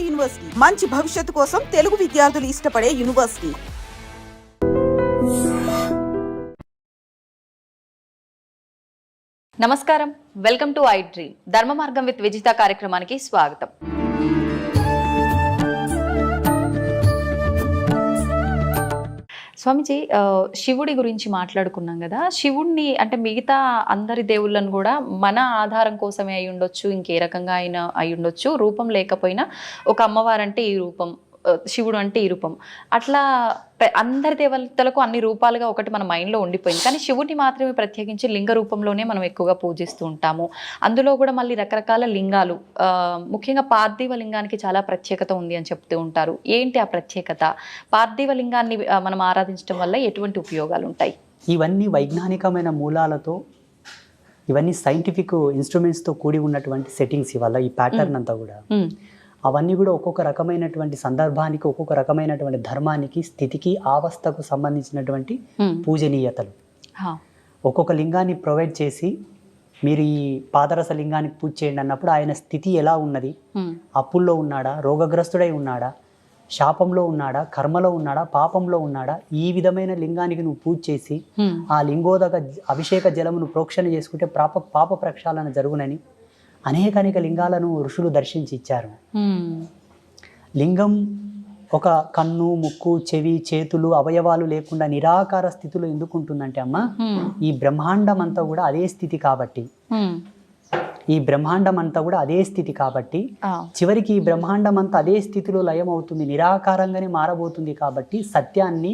University మంచి భవిష్యత్తు కోసం తెలుగు విద్యార్థులు ఇష్టపడే యూనివర్సిటీ. నమస్కారం, వెల్కమ్ టు ఐ డ్రీమ్ ధర్మ మార్గం విత్ విజిత కార్యక్రమానికి స్వాగతం. స్వామిజీ, శివుడి గురించి మాట్లాడుకున్నాం కదా. శివుడిని అంటే మిగతా అందరి దేవుళ్ళను కూడా మన ఆధారం కోసమే అయి ఉండొచ్చు, ఇంకే రకంగా అయినా అయి ఉండొచ్చు. రూపం లేకపోయినా ఒక అమ్మవారంటే ఈ రూపం, శివుడు అంటే ఈ రూపం, అట్లా అందరి దేవతలకు అన్ని రూపాలుగా ఒకటి మన మైండ్లో ఉండిపోయింది. కానీ శివుడిని మాత్రమే ప్రత్యేకించి లింగ రూపంలోనే మనం ఎక్కువగా పూజిస్తూ ఉంటాము. అందులో కూడా మళ్ళీ రకరకాల లింగాలు, ముఖ్యంగా పార్థివ లింగానికి చాలా ప్రత్యేకత ఉంది అని చెప్తూ ఉంటారు. ఏంటి ఆ ప్రత్యేకత? పార్థివ లింగాన్ని మనం ఆరాధించడం వల్ల ఎటువంటి ఉపయోగాలు ఉంటాయి? ఇవన్నీ వైజ్ఞానికమైన మూలాలతో, ఇవన్నీ సైంటిఫిక్ ఇన్స్ట్రుమెంట్స్తో కూడి ఉన్నటువంటి సెట్టింగ్స్. ఇవాళ ఈ ప్యాటర్న్ అంతా కూడా అవన్నీ కూడా ఒక్కొక్క రకమైనటువంటి సందర్భానికి, ఒక్కొక్క రకమైనటువంటి ధర్మానికి, స్థితికి, అవస్థకు సంబంధించినటువంటి పూజనీయతలు. ఒక్కొక్క లింగాన్ని ప్రొవైడ్ చేసి మీరు ఈ పాదరస లింగానికి పూజ చేయండి అన్నప్పుడు ఆయన స్థితి ఎలా ఉన్నది, అప్పుల్లో ఉన్నాడా, రోగగ్రస్తుడై ఉన్నాడా, శాపంలో ఉన్నాడా, కర్మలో ఉన్నాడా, పాపంలో ఉన్నాడా, ఈ విధమైన లింగానికి నువ్వు పూజ చేసి ఆ లింగోదక అభిషేక జలమును ప్రోక్షణ చేసుకుంటే పాప ప్రక్షాళన జరుగునని అనేక లింగాలను ఋషులు దర్శించి ఇచ్చారు. లింగం ఒక కన్ను, ముక్కు, చెవి, చేతులు, అవయవాలు లేకుండా నిరాకార స్థితిలో ఎందుకు ఉంటుందంటే అమ్మ, ఈ బ్రహ్మాండం అంతా కూడా అదే స్థితి కాబట్టి, చివరికి ఈ బ్రహ్మాండం అంతా అదే స్థితిలో లయం అవుతుంది, నిరాకారంగానే మారబోతుంది. కాబట్టి సత్యాన్ని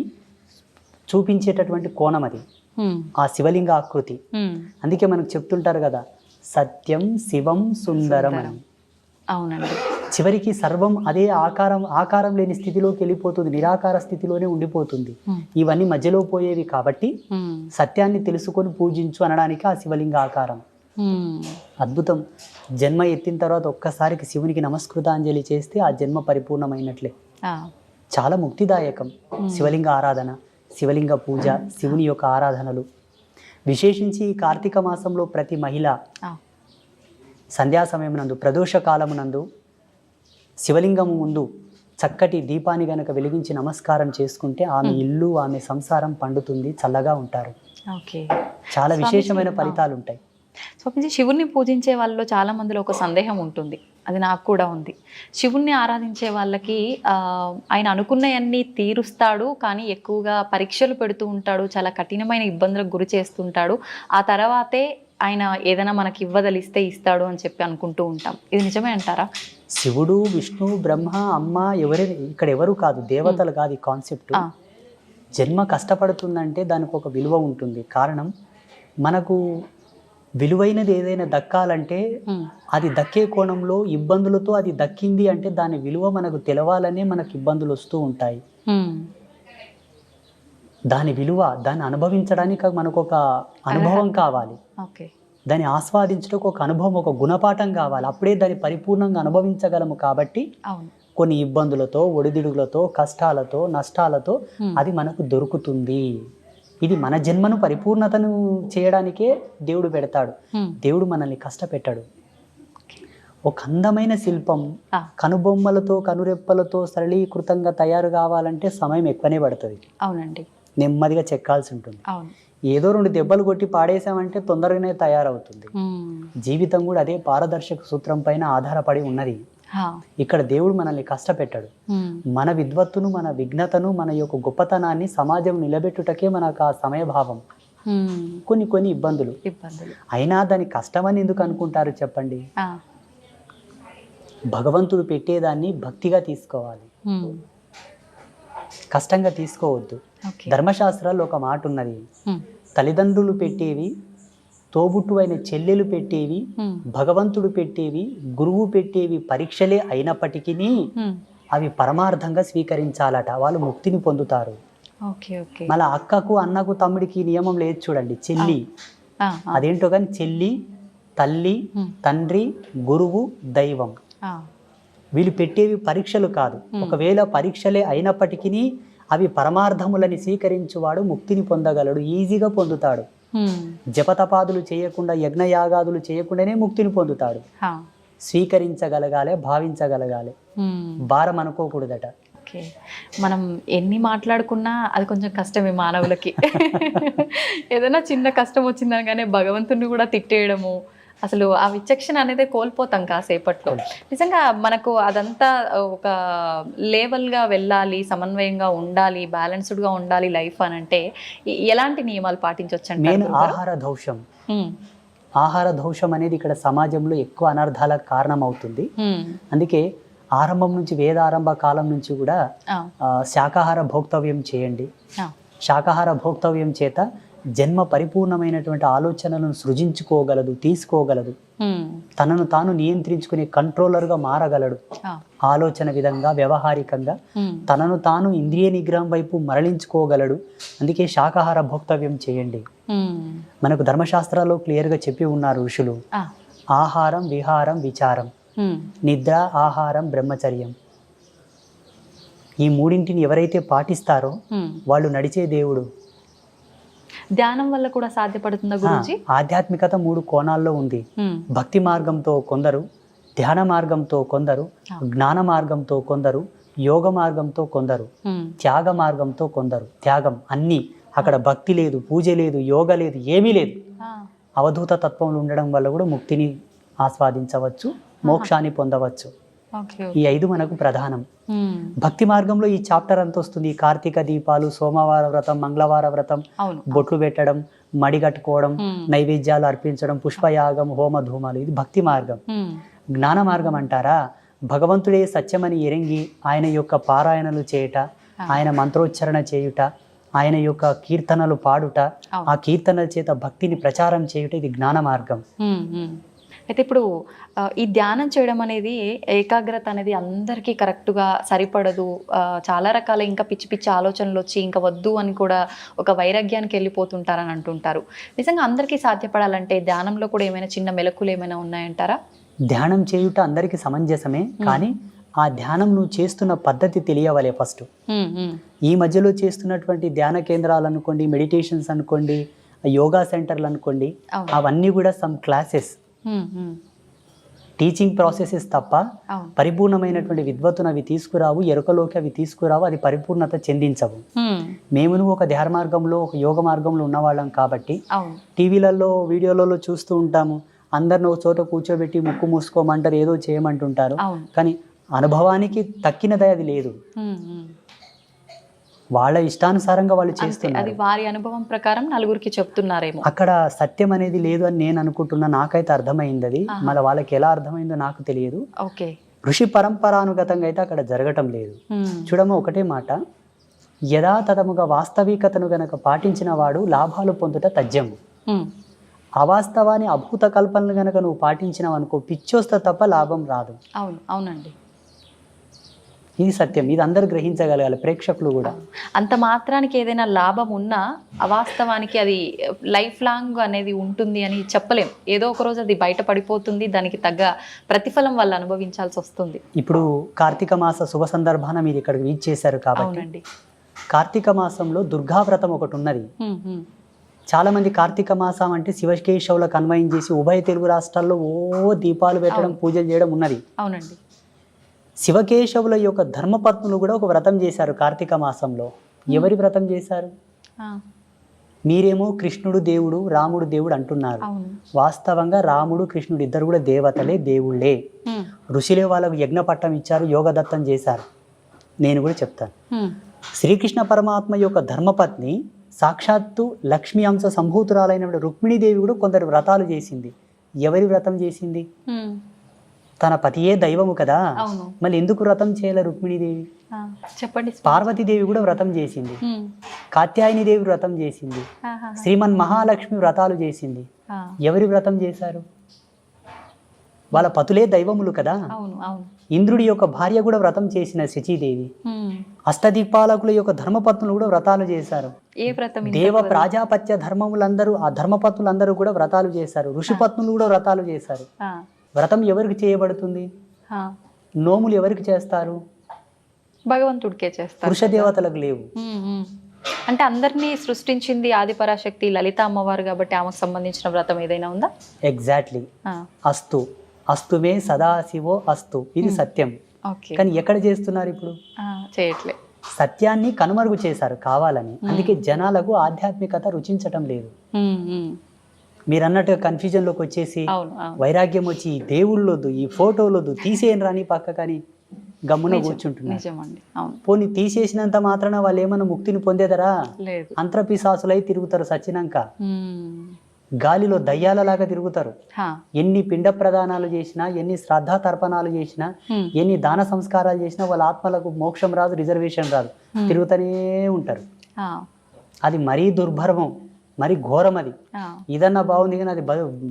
చూపించేటటువంటి కోణం అది ఆ శివలింగ ఆకృతి. అందుకే మనకు చెప్తుంటారు కదా, సత్యం శివం సుందరం అని. అవునండి. చివరికి సర్వం అదే ఆకారం లేని స్థితిలోకి వెళ్ళిపోతుంది, నిరాకార స్థితిలోనే ఉండిపోతుంది. ఇవన్నీ మధ్యలో పోయేవి కాబట్టి సత్యాన్ని తెలుసుకొని పూజించు అనడానికి ఆ శివలింగ ఆకారం. అద్భుతం. జన్మ ఎత్తిన తర్వాత ఒక్కసారికి శివునికి నమస్కృతాంజలి చేస్తే ఆ జన్మ పరిపూర్ణమైనట్లే. చాలా ముక్తిదాయకం శివలింగ ఆరాధన, శివలింగ పూజ, శివుని యొక్క ఆరాధనలు. విశేషించి ఈ కార్తీక మాసంలో ప్రతి మహిళ సంధ్యా సమయమునందు, ప్రదోష కాలమునందు శివలింగము ముందు చక్కటి దీపాన్ని గనక వెలిగించి నమస్కారం చేసుకుంటే ఆమె ఇల్లు, ఆమె సంసారం పండుతుంది, చల్లగా ఉంటారు. చాలా విశేషమైన ఫలితాలు ఉంటాయి. స్వామిజీ, శివుణ్ణి పూజించే వాళ్ళలో చాలా మందిలో ఒక సందేహం ఉంటుంది, అది నాకు కూడా ఉంది. శివుణ్ణి ఆరాధించే వాళ్ళకి ఆయన అనుకున్నవన్నీ తీరుస్తాడు, కానీ ఎక్కువగా పరీక్షలు పెడుతూ ఉంటాడు, చాలా కఠినమైన ఇబ్బందులకు గురి చేస్తుంటాడు, ఆ తర్వాతే ఆయన ఏదైనా మనకి ఇవ్వదలిస్తే ఇస్తాడు అని చెప్పి అనుకుంటూ ఉంటాం. ఇది నిజమే అంటారా? శివుడు, విష్ణు, బ్రహ్మ, అమ్మ ఇక్కడ ఎవరు కాదు, దేవతలు కాదు ఈ కాన్సెప్ట్. జన్మ కష్టపడుతుందంటే దానికి ఒక విలువ ఉంటుంది. కారణం, మనకు విలువైనది ఏదైనా దక్కాలంటే అది దక్కే కోణంలో ఇబ్బందులతో అది దక్కింది అంటే దాని విలువ మనకు తెలవాలనే మనకు ఇబ్బందులు వస్తూ ఉంటాయి. దాని విలువ, దాన్ని అనుభవించడానికి మనకు ఒక అనుభవం కావాలి, దాన్ని ఆస్వాదించడానికి ఒక అనుభవం, ఒక గుణపాఠం కావాలి. అప్పుడే దాన్ని పరిపూర్ణంగా అనుభవించగలము. కాబట్టి కొన్ని ఇబ్బందులతో, ఒడిదుడుగులతో, కష్టాలతో, నష్టాలతో అది మనకు దొరుకుతుంది. ఇది మన జన్మను పరిపూర్ణతను చేయడానికే దేవుడు పెడతాడు. దేవుడు మనల్ని కష్టపెట్టాడు. ఒక అందమైన శిల్పం కనుబొమ్మలతో, కనురెప్పలతో సరళీకృతంగా తయారు కావాలంటే సమయం ఎక్కువనే పడుతుంది. అవునండి. నెమ్మదిగా చెక్కాల్సి ఉంటుంది. ఏదో 2 దెబ్బలు కొట్టి పాడేసామంటే తొందరగానే తయారవుతుంది. జీవితం కూడా అదే పారదర్శక సూత్రం పైన ఆధారపడి ఉన్నది. ఇక్కడ దేవుడు మనల్ని కష్టపెట్టాడు. మన విద్వత్తును, మన విఘ్నతను, మన యొక్క గొప్పతనాన్ని సమాజం నిలబెట్టుటకే మనకు ఆ సమయభావం. కొన్ని ఇబ్బందులు అయినా దాని కష్టమని ఎందుకు అనుకుంటారు చెప్పండి? భగవంతుడు పెట్టేదాన్ని భక్తిగా తీసుకోవాలి, కష్టంగా తీసుకోవద్దు. ధర్మశాస్త్రాల్లో ఒక మాట ఉన్నది, తల్లిదండ్రులు పెట్టేవి, తోబుట్టు అయిన చెల్లెలు పెట్టేవి, భగవంతుడు పెట్టేవి, గురువు పెట్టేవి పరీక్షలే అయినప్పటికీ అవి పరమార్థంగా స్వీకరించాలట, వాళ్ళు ముక్తిని పొందుతారు. మళ్ళీ అక్కకు, అన్నకు, తమ్ముడికి నియమం లేదు చూడండి, చెల్లి. అదేంటో కానీ చెల్లి, తల్లి, తండ్రి, గురువు, దైవం, వీళ్ళు పెట్టేవి పరీక్షలు కాదు. ఒకవేళ పరీక్షలే అయినప్పటికీ అవి పరమార్థములని స్వీకరించువాడు ముక్తిని పొందగలడు, ఈజీగా పొందుతాడు. జపతపాదులు చేయకుండా, యజ్ఞయాగాదులు చేయకుండానే ముక్తిని పొందుతాడు. స్వీకరించగలగాలి, భావించగలగాలి. భారం అనుకోకూడదట. ఓకే, మనం ఎన్ని మాట్లాడుకున్నా అది కొంచెం కష్టమే మానవులకి. ఏదైనా చిన్న కష్టం వచ్చిందనగానే భగవంతుని కూడా తిట్టేయడము, అసలు ఆ విచక్షణ అనేది కోల్పోతాం కాసేపట్లో. నిజంగా మనకు అదంతా ఒక లేవల్గా వెళ్ళాలి, సమన్వయంగా ఉండాలి, బ్యాలెన్స్డ్గా ఉండాలి లైఫ్ అని అంటే ఎలాంటి నియమాలు పాటించవచ్చు మెయిన్ అంటే? ఆహార దోషం. ఆహార దోషం అనేది ఇక్కడ సమాజంలో ఎక్కువ అనర్థాలకు కారణం అవుతుంది. అందుకే ఆరంభం నుంచి, వేదారంభ కాలం నుంచి కూడా శాకాహార భోక్తవ్యం చేయండి. శాకాహార భోక్తవ్యం చేత జన్మ పరిపూర్ణమైనటువంటి ఆలోచనలను సృజించుకోగలదు, తీసుకోగలదు, తనను తాను నియంత్రించుకునే కంట్రోలర్గా మారగలడు. ఆలోచన విధంగా, వ్యవహారికంగా తనను తాను ఇంద్రియ నిగ్రహం వైపు మరలించుకోగలడు. అందుకే శాకాహార భోక్తవ్యం చేయండి. మనకు ధర్మశాస్త్రాల్లో క్లియర్గా చెప్పి ఉన్నారు ఋషులు, ఆహారం, విహారం, విచారం, నిద్ర, ఆహారం, బ్రహ్మచర్యం. ఈ మూడింటిని ఎవరైతే పాటిస్తారో వాళ్ళు నడిచే దేవుడు. ధ్యానం వల్ల కూడా సాధ్యపడుతుందా గురుజీ? ఆధ్యాత్మికత 3 కోణాల్లో ఉంది. భక్తి మార్గంతో కొందరు, ధ్యాన మార్గంతో కొందరు, జ్ఞాన మార్గంతో కొందరు, యోగ మార్గంతో కొందరు, త్యాగ మార్గంతో కొందరు. త్యాగం అన్నీ, అక్కడ భక్తి లేదు, పూజ లేదు, యోగ లేదు, ఏమీ లేదు. అవధూత తత్వంలో ఉండడం వల్ల కూడా ముక్తిని ఆస్వాదించవచ్చు, మోక్షాన్ని పొందవచ్చు. ఈ 5 మనకు ప్రధానం. భక్తి మార్గంలో ఈ చాప్టర్ అంత వస్తుంది. కార్తీక దీపాలు, సోమవార వ్రతం, మంగళవార వ్రతం, బొట్లు పెట్టడం, మడిగట్టుకోవడం, నైవేద్యాలు అర్పించడం, పుష్పయాగం, హోమ ధూమాలు, ఇది భక్తి మార్గం. జ్ఞాన మార్గం అంటారా, భగవంతుడే సత్యమని ఎరంగి ఆయన యొక్క పారాయణలు చేయుట, ఆయన మంత్రోచ్చరణ చేయుట, ఆయన యొక్క కీర్తనలు పాడుట, ఆ కీర్తనల చేత భక్తిని ప్రచారం చేయుట, ఇది జ్ఞాన మార్గం. అయితే ఇప్పుడు ఈ ధ్యానం చేయడం అనేది, ఏకాగ్రత అనేది అందరికీ కరెక్ట్గా సరిపడదు. చాలా రకాల ఇంకా పిచ్చి పిచ్చి ఆలోచనలు వచ్చి ఇంకా వద్దు అని కూడా ఒక వైరాగ్యానికి వెళ్ళిపోతుంటారని అంటుంటారు. నిజంగా అందరికీ సాధ్యపడాలంటే ధ్యానంలో కూడా ఏమైనా చిన్న మెలకులు ఏమైనా ఉన్నాయంటారా? ధ్యానం చేయుట అందరికీ సమంజసమే, కానీ ఆ ధ్యానం నువ్వు చేస్తున్న పద్ధతి తెలియవలే ఫస్ట్. ఈ మధ్యలో చేస్తున్నటువంటి ధ్యాన కేంద్రాలు అనుకోండి, మెడిటేషన్స్ అనుకోండి, యోగా సెంటర్లు అనుకోండి, అవన్నీ కూడా సమ్ క్లాసెస్, టీచింగ్ ప్రాసెసెస్ తప్ప పరిపూర్ణమైనటువంటి విద్వత్తును అవి తీసుకురావు, ఎరుకలోకి అవి తీసుకురావు, అది పరిపూర్ణత చెందించవు. మేము ఒక ధ్యాన మార్గంలో, ఒక యోగ మార్గంలో ఉన్నవాళ్ళం కాబట్టి టీవీలలో, వీడియోలలో చూస్తూ ఉంటాము. అందరిని ఒక చోట కూర్చోబెట్టి ముక్కు మూసుకోమంటారు, ఏదో చేయమంటుంటారు, కానీ అనుభవానికి తక్కినదే అది లేదు. వాళ్ళ ఇష్టానుసారంగా వాళ్ళు చేస్తున్నారు. అది వారి అనుభవం ప్రకారం నలుగురికి చెప్తున్నారేమో. అక్కడ సత్యం అనేది లేదు అని నేను అనుకుంటున్నా. నాకైతే అర్థమైంది అది. మళ్ళీ వాళ్ళకి ఎలా అర్థమైందో నాకు తెలియదు. ఋషి పరంపరానుగతంగా అయితే అక్కడ జరగటం లేదు. చూడమ్మ, ఒకటే మాట, యథాతథముగా వాస్తవికతను గనక పాటించిన వాడు లాభాలు పొందుట తథ్యము. అవాస్తవాన్ని, అభూత కల్పనలు గనక నువ్వు పాటించినావు అనుకో, పిచ్చోస్త తప్ప లాభం రాదు. అవునండి, ఇది సత్యం. ఇది అందరు గ్రహించగలగాలి, ప్రేక్షకులు కూడా. అంత మాత్రానికి ఏదైనా లాభం ఉన్నా అవాస్తవానికి అది లైఫ్ లాంగ్ అనేది ఉంటుంది అని చెప్పలేం. ఏదో ఒక రోజు అది బయట పడిపోతుంది, దానికి తగ్గ ప్రతిఫలం వాళ్ళు అనుభవించాల్సి వస్తుంది. ఇప్పుడు కార్తీక మాస శుభ సందర్భాన మీరు ఇక్కడికి వీచ్ చేశారు కాబట్టి, కార్తీక మాసంలో దుర్గావ్రతం ఒకటి ఉన్నది. చాలా మంది కార్తీక మాసం అంటే శివకేశవులకు అన్వయం చేసి ఉభయ తెలుగు రాష్ట్రాల్లో దీపాలు పెట్టడం, పూజలు చేయడం ఉన్నది. అవునండి. శివకేశవుల యొక్క ధర్మపత్నులు కూడా ఒక వ్రతం చేశారు కార్తీక మాసంలో. ఎవరి వ్రతం చేశారు? మీరేమో కృష్ణుడు దేవుడు, రాముడు దేవుడు అంటున్నారు. వాస్తవంగా రాముడు, కృష్ణుడు ఇద్దరు కూడా దేవతలే, దేవుళ్ళే. ఋషులే వాళ్ళకు యజ్ఞ పట్టం ఇచ్చారు, యోగదత్తం చేశారు. నేను కూడా చెప్తాను. శ్రీకృష్ణ పరమాత్మ యొక్క ధర్మపత్ని సాక్షాత్తు లక్ష్మీ అంశ సంభూతురాలైన రుక్మిణీదేవి కూడా కొందరు వ్రతాలు చేసింది. ఎవరి వ్రతం చేసింది? తన పతియే దైవము కదా, మళ్ళీ ఎందుకు వ్రతం చేయాలి రుక్మిణీదేవి? చెప్పండి. పార్వతీదేవి కూడా వ్రతం చేసింది, కాత్యాయని దేవి వ్రతం చేసింది, శ్రీమన్ మహాలక్ష్మి వ్రతాలు చేసింది. ఎవరి వ్రతం చేశారు? వాళ్ళ పతులే దైవములు కదా. ఇంద్రుడి యొక్క భార్య కూడా వ్రతం చేసిన శచీదేవి. అష్టదీపాలకుల యొక్క ధర్మపత్నులు కూడా వ్రతాలు చేశారు. దేవ ప్రాజాపత్య ధర్మములందరూ, ఆ ధర్మపత్నులందరూ కూడా వ్రతాలు చేశారు. ఋషిపత్నులు కూడా వ్రతాలు చేశారు. వ్రతం ఎవరికి చేయబడుతుంది? నోములు ఎవరికి చేస్తారు? భగవంతుడికే చేస్తారు, పురుష దేవతలకు లేవు. అంటే అందరినీ సృష్టించింది ఆదిపరాశక్తి లలిత అమ్మవారు కాబట్టి ఆమెకు సంబంధించిన వ్రతం ఏదైనా ఉందా? ఎగ్జాక్ట్లీ. అస్తు అస్తుమే సదాశివో అస్తు, ఇది సత్యం. ఓకే. కానీ ఎక్కడ చేస్తున్నారు ఇప్పుడు? చేయట్లే. సత్యాన్ని కనుమరుగు చేశారు కావాలని. అందుకే జనాలకు ఆధ్యాత్మికత రుచించటం లేదు. మీరు అన్నట్టుగా కన్ఫ్యూజన్లోకి వచ్చేసి వైరాగ్యం వచ్చి ఈ దేవుళ్ళొద్దు, ఈ ఫోటోలొద్దు, తీసేయని రాని పక్క కానీ గమ్మున కూర్చుంటున్నారు. పోనీ తీసేసినంత మాత్రాన వాళ్ళు ఏమన్నా ముక్తిని పొందేదరా? అంత్రపిశాసులై తిరుగుతారు సచ్చినాక, గాలిలో దయ్యాలలాగా తిరుగుతారు. ఎన్ని పిండ ప్రదానాలు చేసినా, ఎన్ని శ్రద్ధా తర్పణాలు చేసినా, ఎన్ని దాన సంస్కారాలు చేసినా వాళ్ళ ఆత్మలకు మోక్షం రాదు, రిజర్వేషన్ రాదు, తిరుగుతూనే ఉంటారు. అది మరీ దుర్భర్మం, మరి ఘోరం. అది ఇదన్నా బాగుంది కానీ అది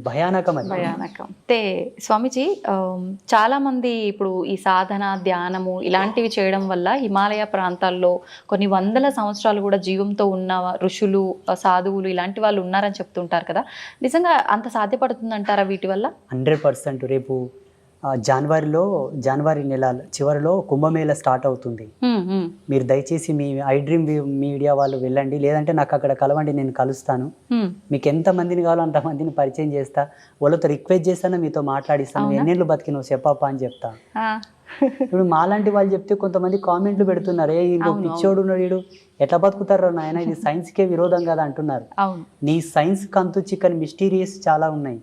భయానకం. అది భయానకం. అంటే స్వామీజీ, చాలా మంది ఇప్పుడు ఈ సాధన, ధ్యానము ఇలాంటివి చేయడం వల్ల హిమాలయ ప్రాంతాల్లో కొన్ని వందల సంవత్సరాలు కూడా జీవంతో ఉన్న ఋషులు, సాధువులు ఇలాంటి వాళ్ళు ఉన్నారని చెప్తుంటారు కదా, నిజంగా అంత సాధ్యపడుతుందంటారా వీటి వల్ల? 100%. రేపు జనవరి నెల చివరిలో కుంభమేళ స్టార్ట్ అవుతుంది. మీరు దయచేసి మీ ఐ డ్రీమ్ మీడియా వాళ్ళు వెళ్ళండి, లేదంటే నాకు అక్కడ కలవండి, నేను కలుస్తాను. మీకు ఎంత మందిని కావాలో అంత మందిని పరిచయం చేస్తా, వాళ్ళతో రిక్వెస్ట్ చేస్తాను, మీతో మాట్లాడిస్తాను, ఎన్నేళ్ళు బతికినావు చెప్పప్ప అని చెప్తా. ఇప్పుడు మాలాంటి వాళ్ళు చెప్తే కొంతమంది కామెంట్లు పెడుతున్నారు, ఇంకో పిచ్చోడు వీడు ఎట్లా బతుకుతారో నాయన, ఇది సైన్స్కే విరోధం కదా అంటున్నారు. నీ సైన్స్ కంతు చిక్కని మిస్టీరియస్ చాలా ఉన్నాయి.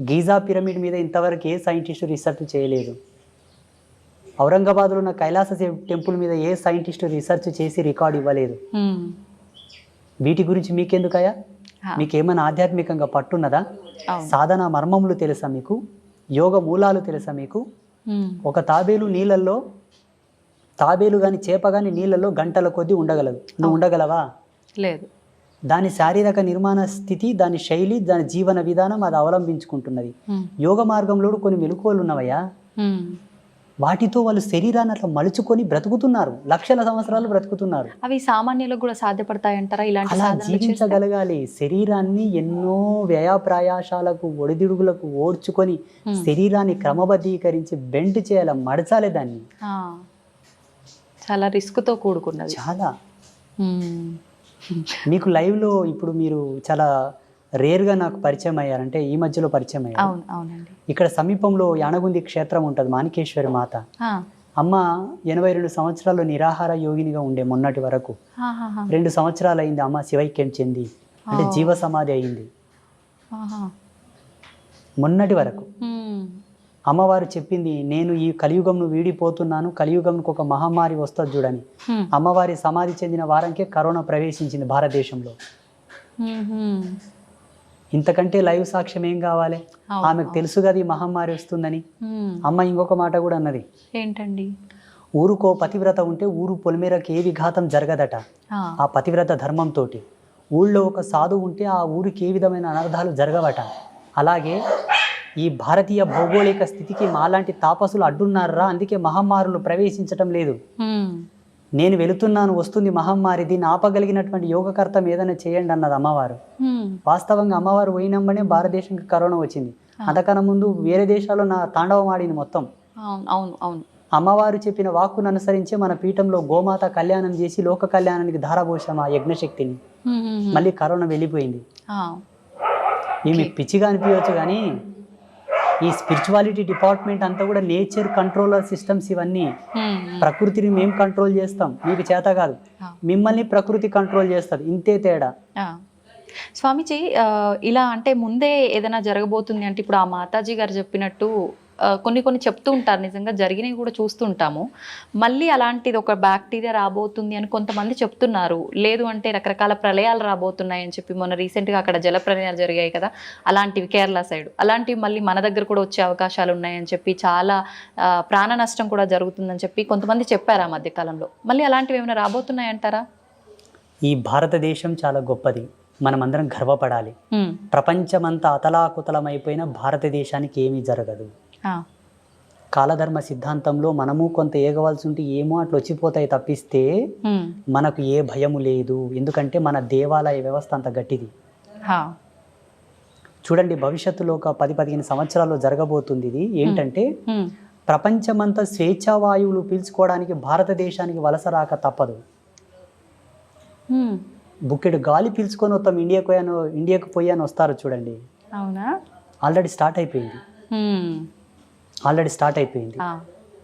గీజా పిరమిడ్ మీద ఇంతవరకు ఏ సైంటిస్టు రీసెర్చ్ చేయలేదు. ఔరంగాబాద్లో ఉన్న కైలాస టెంపుల్ మీద ఏ సైంటిస్టు రీసెర్చ్ చేసి రికార్డ్ ఇవ్వలేదు. వీటి గురించి మీకెందుకయ్యా? మీకేమైనా ఆధ్యాత్మికంగా పట్టున్నదా? సాధన మర్మములు తెలుసా మీకు? యోగ మూలాలు తెలుసా మీకు? ఒక తాబేలు కానీ చేప కానీ నీళ్ళల్లో గంటల కొద్దీ ఉండగలదు. నువ్వు ఉండగలవా? లేదు. దాని శారీరక నిర్మాణ స్థితి, దాని శైలి, దాని జీవన విధానం అది అవలంబించుకుంటున్నది. యోగ మార్గంలో కొన్ని మెలకువలు ఉన్నవయ్యా, వాటితో వాళ్ళు శరీరాన్ని అట్లా మలుచుకొని బ్రతుకుతున్నారు, లక్షల సంవత్సరాలు బ్రతుకుతున్నారు. అవి సామాన్యులకు కూడా సాధ్యపడతాయంటారా? అలా జీవించగలగాలి. శరీరాన్ని ఎన్నో వ్యయప్రయాసాలకు, ఒడిదుడుగులకు ఓడ్చుకొని శరీరాన్ని క్రమబద్ధీకరించి బెండ్ చేయాలి, మడచాలి దాన్ని. చాలా రిస్క్తో కూడుకున్నది. చాలా. మీకు లైవ్లో ఇప్పుడు మీరు చాలా రేర్గా నాకు పరిచయం అయ్యారంటే ఈ మధ్యలో పరిచయం అయ్యారు. ఇక్కడ సమీపంలో యానగుంది క్షేత్రం ఉంటుంది, మాణికేశ్వరి మాత. అమ్మ 82 సంవత్సరాలు నిరాహార యోగినిగా ఉండే మొన్నటి వరకు. 2 సంవత్సరాలు అయింది అమ్మ శివైక్యం చెంది, అంటే జీవ సమాధి అయింది. మొన్నటి వరకు అమ్మవారు చెప్పింది, నేను ఈ కలియుగంను వీడిపోతున్నాను, కలియుగంకు ఒక మహమ్మారి వస్తుంది చూడని. అమ్మవారి సమాధి చెందిన వారంకే కరోనా ప్రవేశించింది భారతదేశంలో. ఇంతకంటే లైవ్ సాక్ష్యం ఏం కావాలి? ఆమెకు తెలుసు కదా ఈ మహమ్మారి వస్తుందని. అమ్మ ఇంకొక మాట కూడా అన్నది, ఏంటండి? ఊరుకో పతివ్రత ఉంటే ఊరు పొలిమేరకు ఏ విఘాతం జరగదట. ఆ పతివ్రత ధర్మంతో ఊళ్ళో ఒక సాధువు ఉంటే ఆ ఊరికి ఏ విధమైన అనర్థాలు జరగవట. అలాగే ఈ భారతీయ భౌగోళిక స్థితికి మాలాంటి తాపసులు అడ్డున్నారా, అందుకే మహమ్మారులు ప్రవేశించటం లేదు. నేను వెళుతున్నాను, వస్తుంది మహమ్మారి, దీన్ని ఆపగలిగినటువంటి యోగకర్తం ఏదైనా చేయండి అన్నది అమ్మవారు. వాస్తవంగా అమ్మవారు పోయినమ్మనే భారతదేశంకి కరోనా వచ్చింది. అంతకన్నా ముందు వేరే దేశాల్లో నా తాండవం ఆడింది మొత్తం. అమ్మవారు చెప్పిన వాక్కును అనుసరించే మన పీఠంలో గోమాత కళ్యాణం చేసి లోక కళ్యాణానికి ధారపోసాం ఆ యజ్ఞశక్తిని. మళ్ళీ కరోనా వెళ్ళిపోయింది. ఈమె పిచ్చిగా అనిపించవచ్చు కానీ ఈ స్పిరిచువాలిటీ డిపార్ట్మెంట్ అంతా కూడా నేచర్ కంట్రోలర్ సిస్టమ్స్ ఇవన్నీ. ప్రకృతిని మేము కంట్రోల్ చేస్తాం, మీకు చేత కాదు. మిమ్మల్ని ప్రకృతి కంట్రోల్ చేస్తుంది, ఇంతే తేడా. స్వామీజీ, ఇలా అంటే ముందే ఏదైనా జరగబోతుంది అంటే ఇప్పుడు ఆ మాతాజీ గారు చెప్పినట్టు కొన్ని చెప్తూ ఉంటారు, నిజంగా జరిగినవి కూడా చూస్తుంటాము. మళ్ళీ అలాంటిది ఒక బ్యాక్టీరియా రాబోతుంది అని కొంతమంది చెప్తున్నారు. లేదు అంటే రకరకాల ప్రళయాలు రాబోతున్నాయి అని చెప్పి మొన్న రీసెంట్గా అక్కడ జల ప్రళయాలు జరిగాయి కదా, అలాంటివి కేరళ సైడ్, అలాంటివి మళ్ళీ మన దగ్గర కూడా వచ్చే అవకాశాలు ఉన్నాయని చెప్పి, చాలా ప్రాణ నష్టం కూడా జరుగుతుందని చెప్పి కొంతమంది చెప్పారు ఆ మధ్యకాలంలో. మళ్ళీ అలాంటివి ఏమైనా రాబోతున్నాయంటారా? ఈ భారతదేశం చాలా గొప్పది, మనమందరం గర్వపడాలి. ప్రపంచమంతా అతలాకుతలమైపోయిన భారతదేశానికి ఏమీ జరగదు. కాలధర్మ సిద్ధాంతంలో మనము కొంత ఏగవలసి ఉంటే ఏమో అట్లా వచ్చిపోతాయి తప్పిస్తే మనకు ఏ భయము లేదు. ఎందుకంటే మన దేవాలయ వ్యవస్థ అంత గట్టిది. చూడండి, భవిష్యత్తులో ఒక 10-15 సంవత్సరాల్లో జరగబోతుంది ఇది. ఏంటంటే ప్రపంచమంతా స్వేచ్ఛావాయువులు పీల్చుకోవడానికి భారతదేశానికి వలస రాక తప్పదు. బుక్కెడు గాలి పీల్చుకొని వస్తాం, ఇండియాకు పోయాను వస్తారు చూడండి. అవునా? ఆల్రెడీ స్టార్ట్ అయిపోయింది. ఆల్రెడీ స్టార్ట్ అయిపోయింది. ఆ.